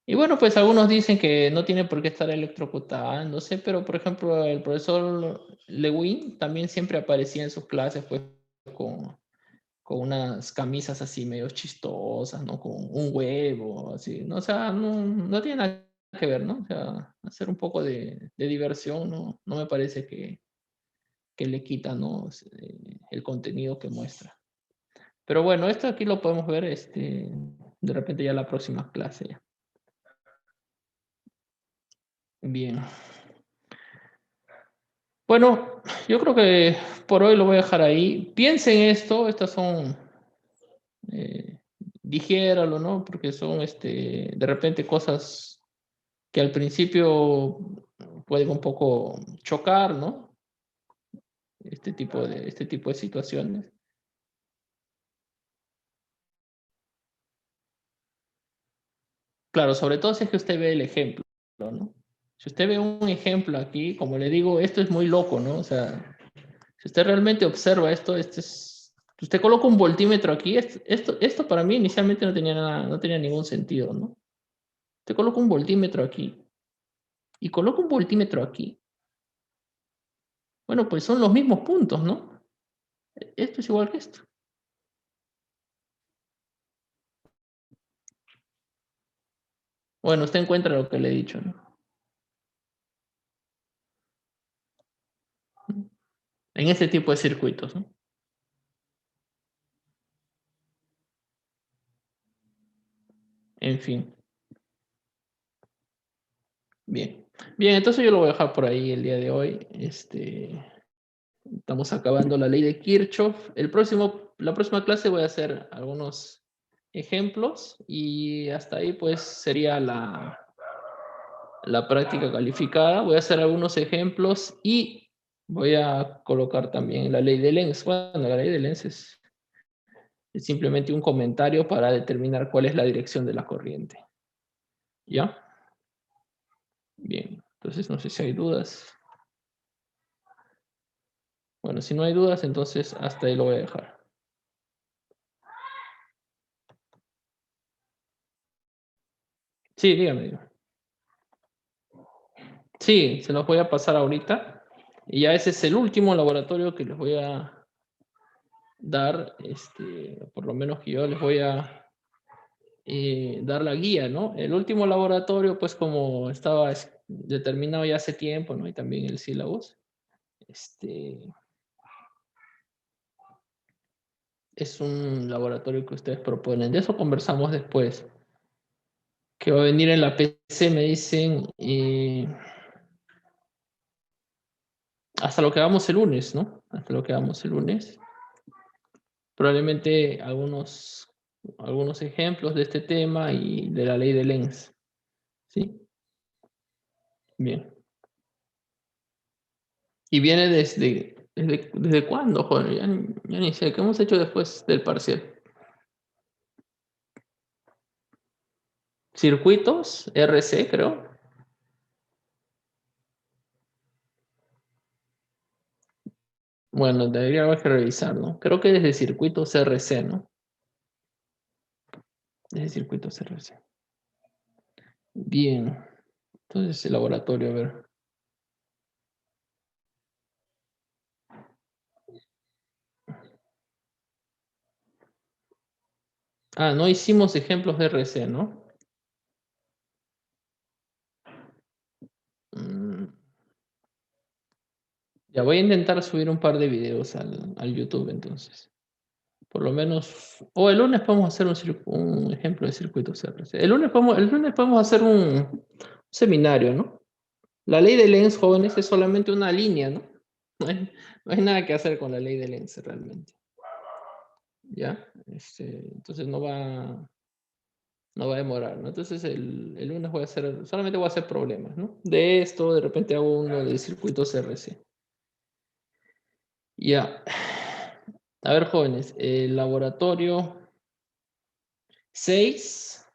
Y bueno, pues algunos dicen que no tiene por qué estar electrocutándose, pero por ejemplo el profesor Lewin también siempre aparecía en sus clases pues con unas camisas así medio chistosas, ¿no? Con un huevo, así, ¿no? O sea, no tiene nada que ver, ¿no? O sea, hacer un poco de diversión, no me parece que le quita, ¿no? El contenido que muestra. Pero bueno, esto aquí lo podemos ver de repente ya en la próxima clase. Ya. Bien. Bueno, yo creo que por hoy lo voy a dejar ahí. Piensen esto, estas son, dijéralo, ¿no? Porque son, de repente cosas que al principio pueden un poco chocar, ¿no? este tipo de situaciones. Claro, sobre todo si es que usted ve el ejemplo, ¿no? Si usted ve un ejemplo aquí, como le digo, esto es muy loco, ¿no? O sea, si usted realmente observa esto, usted coloca un voltímetro aquí, esto para mí inicialmente no tenía nada, no tenía ningún sentido, ¿no? Usted coloca un voltímetro aquí y coloca un voltímetro aquí. Bueno, pues son los mismos puntos, ¿no? Esto es igual que esto. Bueno, usted encuentra lo que le he dicho, ¿no? En este tipo de circuitos, ¿no? En fin. Bien. Bien, entonces yo lo voy a dejar por ahí el día de hoy. Estamos acabando la ley de Kirchhoff. La próxima clase voy a hacer algunos ejemplos y hasta ahí pues sería la práctica calificada. Voy a hacer algunos ejemplos y voy a colocar también la ley de Lenz. Bueno, la ley de Lenz es simplemente un comentario para determinar cuál es la dirección de la corriente. ¿Ya? Bien, entonces no sé si hay dudas. Bueno, si no hay dudas, entonces hasta ahí lo voy a dejar. Sí, dígame. Sí, se los voy a pasar ahorita. Y ya ese es el último laboratorio que les voy a dar, por lo menos que yo les voy a dar la guía, ¿no? El último laboratorio, pues como estaba determinado ya hace tiempo, ¿no? Y también el sílabus, es un laboratorio que ustedes proponen. De eso conversamos después. Que va a venir en la PC, me dicen, hasta lo que hagamos el lunes, ¿no? Hasta lo que hagamos el lunes. Probablemente algunos ejemplos de este tema y de la ley de Lenz. ¿Sí? Bien. ¿Y viene desde cuándo, joder? Ya ni sé. ¿Qué hemos hecho después del parcial? Circuitos, RC, creo. Bueno, debería haber que revisar, ¿no? Creo que desde circuitos RC, ¿no? Desde circuitos RC. Bien. Entonces, el laboratorio, a ver. Ah, no hicimos ejemplos de RC, ¿no? Mm, Ya voy a intentar subir un par de videos al YouTube entonces. Por lo menos. O el lunes podemos hacer un ejemplo de circuito CRC. El lunes podemos hacer un seminario, ¿no? La ley de Lenz, jóvenes, es solamente una línea, ¿no? No hay nada que hacer con la ley de Lenz realmente. ¿Ya? Entonces no va a demorar, ¿no? Entonces el lunes solamente voy a hacer problemas, ¿no? De esto, de repente hago uno de circuitos CRC. Ya. A ver, jóvenes, el laboratorio 6.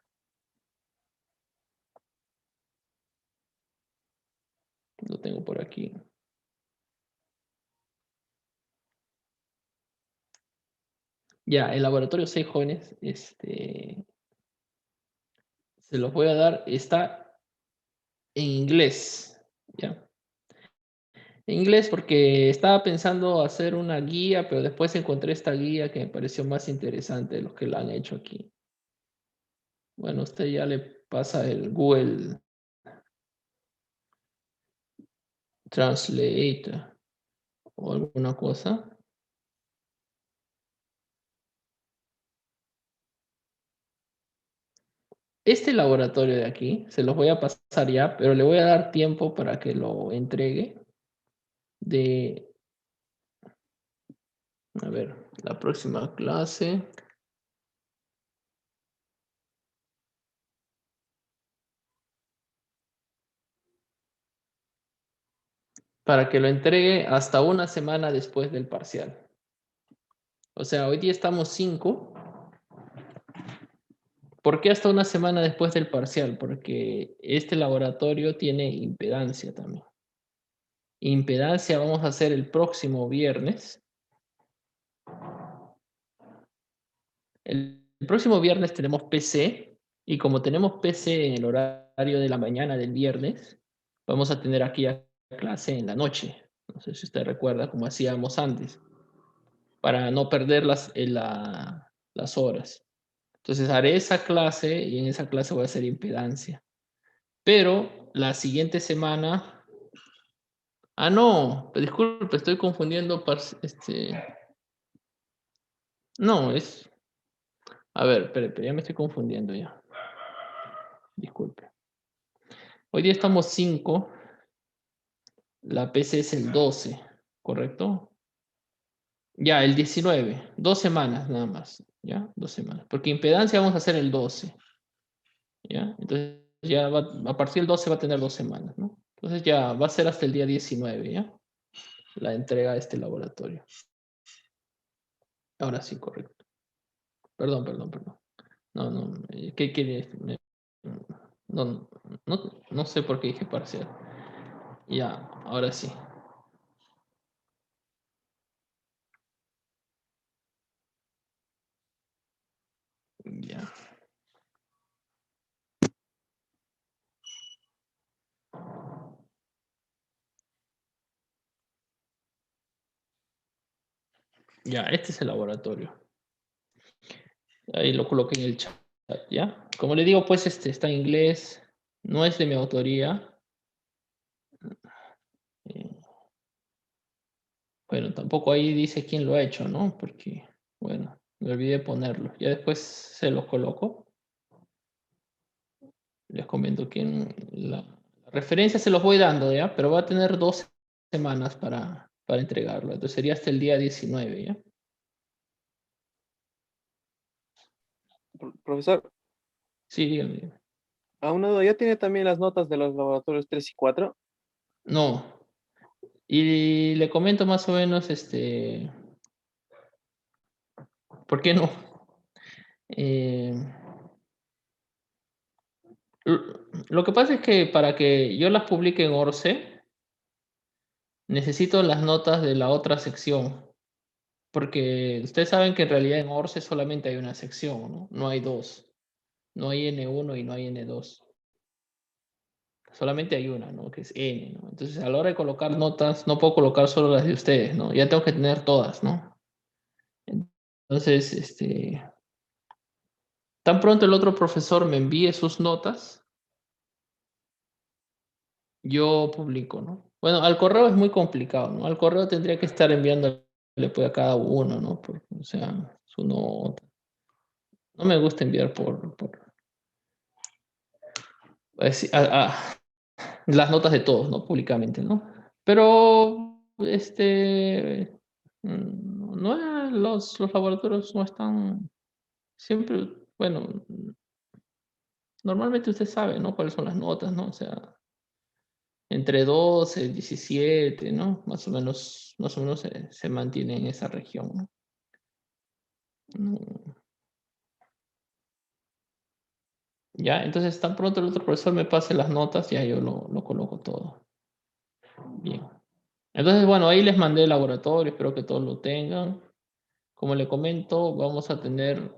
Lo tengo por aquí. Ya, el laboratorio 6, jóvenes, se los voy a dar, está en inglés, ¿ya? En inglés porque estaba pensando hacer una guía, pero después encontré esta guía que me pareció más interesante de los que la han hecho aquí. Bueno, usted ya le pasa el Google Translate o alguna cosa. Este laboratorio de aquí, se los voy a pasar ya, pero le voy a dar tiempo para que lo entregue. A ver, la próxima clase. para que lo entregue hasta una semana después del parcial. O sea, hoy día estamos 5. ¿Por qué hasta una semana después del parcial? Porque este laboratorio tiene impedancia también. Impedancia vamos a hacer el próximo viernes. El próximo viernes tenemos PC, y como tenemos PC en el horario de la mañana del viernes, vamos a tener aquí a clase en la noche. No sé si usted recuerda como hacíamos antes, para no perder las horas. Entonces haré esa clase y en esa clase voy a hacer impedancia. Pero la siguiente semana... Ah, no, disculpe, estoy confundiendo. No, es... A ver, espere, ya me estoy confundiendo ya. Disculpe. Hoy día estamos 5. La PC es el 12, ¿correcto? Ya, el 19. 2 semanas nada más. ¿Ya? 2 semanas. Porque impedancia vamos a hacer el 12. ¿Ya? Entonces ya a partir del 12 va a tener 2 semanas, ¿no? Entonces ya va a ser hasta el día 19, ¿ya? La entrega de este laboratorio. Ahora sí, correcto. Perdón. No, ¿qué quiere? No sé por qué dije parcial. Ya, ahora sí. Ya. Ya, este es el laboratorio. Ahí lo coloqué en el chat, ¿ya? Como le digo, pues está en inglés, no es de mi autoría. Bueno, tampoco ahí dice quién lo ha hecho, ¿no? Porque, bueno, me olvidé ponerlo. Ya después se los coloco. Les comento quién... La referencia se los voy dando, ¿ya? Pero va a tener 2 semanas para entregarlo. Entonces sería hasta el día 19, ¿ya? Profesor, Sí, dígame. a una duda, ¿ya tiene también las notas de los laboratorios 3 y 4? No. Y le comento más o menos, ¿por qué no? Lo que pasa es que para que yo las publique en ORCE, necesito las notas de la otra sección. Porque ustedes saben que en realidad en ORCE solamente hay una sección, ¿no? No hay dos. No hay N1 y no hay N2. Solamente hay una, ¿no? Que es N, ¿no? Entonces, a la hora de colocar notas, no puedo colocar solo las de ustedes, ¿no? Ya tengo que tener todas, ¿no? Entonces, tan pronto el otro profesor me envíe sus notas, yo publico, ¿no? Bueno, al correo es muy complicado, ¿no? Al correo tendría que estar enviándole pues a cada uno, ¿no? O sea, su nota. No me gusta enviar pues, las notas de todos, ¿no? Públicamente, ¿no? Pero, no, los laboratorios no están siempre, bueno, normalmente usted sabe, ¿no? Cuáles son las notas, ¿no? O sea, entre 12, 17, ¿no? Más o menos se mantiene en esa región, ¿no? Ya, entonces tan pronto el otro profesor me pase las notas, ya yo lo coloco todo. Bien. Entonces, bueno, ahí les mandé el laboratorio, espero que todos lo tengan. Como le comento, vamos a tener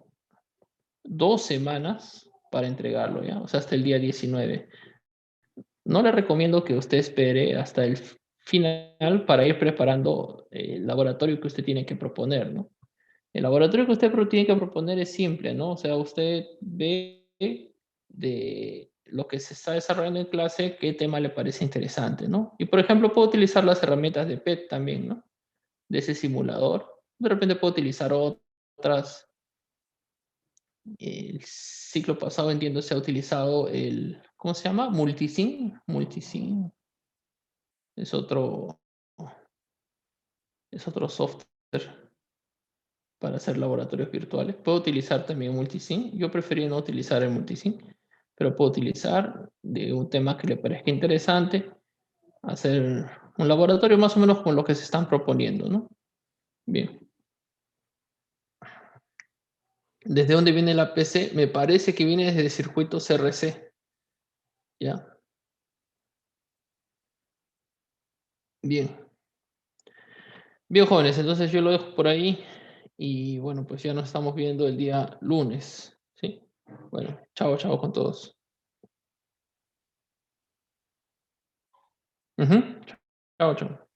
2 semanas para entregarlo, ¿ya? O sea, hasta el día 19. No le recomiendo que usted espere hasta el final para ir preparando el laboratorio que usted tiene que proponer, ¿no? El laboratorio que usted tiene que proponer es simple, ¿no? O sea, usted ve de lo que se está desarrollando en clase, qué tema le parece interesante, ¿no? Y, por ejemplo, puedo utilizar las herramientas de PET también, ¿no? De ese simulador. De repente puedo utilizar otras. El ciclo pasado, entiendo, se ha utilizado ¿cómo se llama? Multisim. Multisim es otro software para hacer laboratorios virtuales. Puedo utilizar también Multisim. Yo preferí no utilizar el Multisim, pero puedo utilizar de un tema que le parezca interesante, hacer Un laboratorio más o menos con lo que se están proponiendo, ¿no? Bien. ¿Desde dónde viene la PC? Me parece que viene desde el circuito CRC. ¿Ya? Bien. Bien, jóvenes, entonces yo lo dejo por ahí y bueno, pues ya nos estamos viendo el día lunes, ¿sí? Bueno, chao, chao con todos. Ujú. Chao, chao.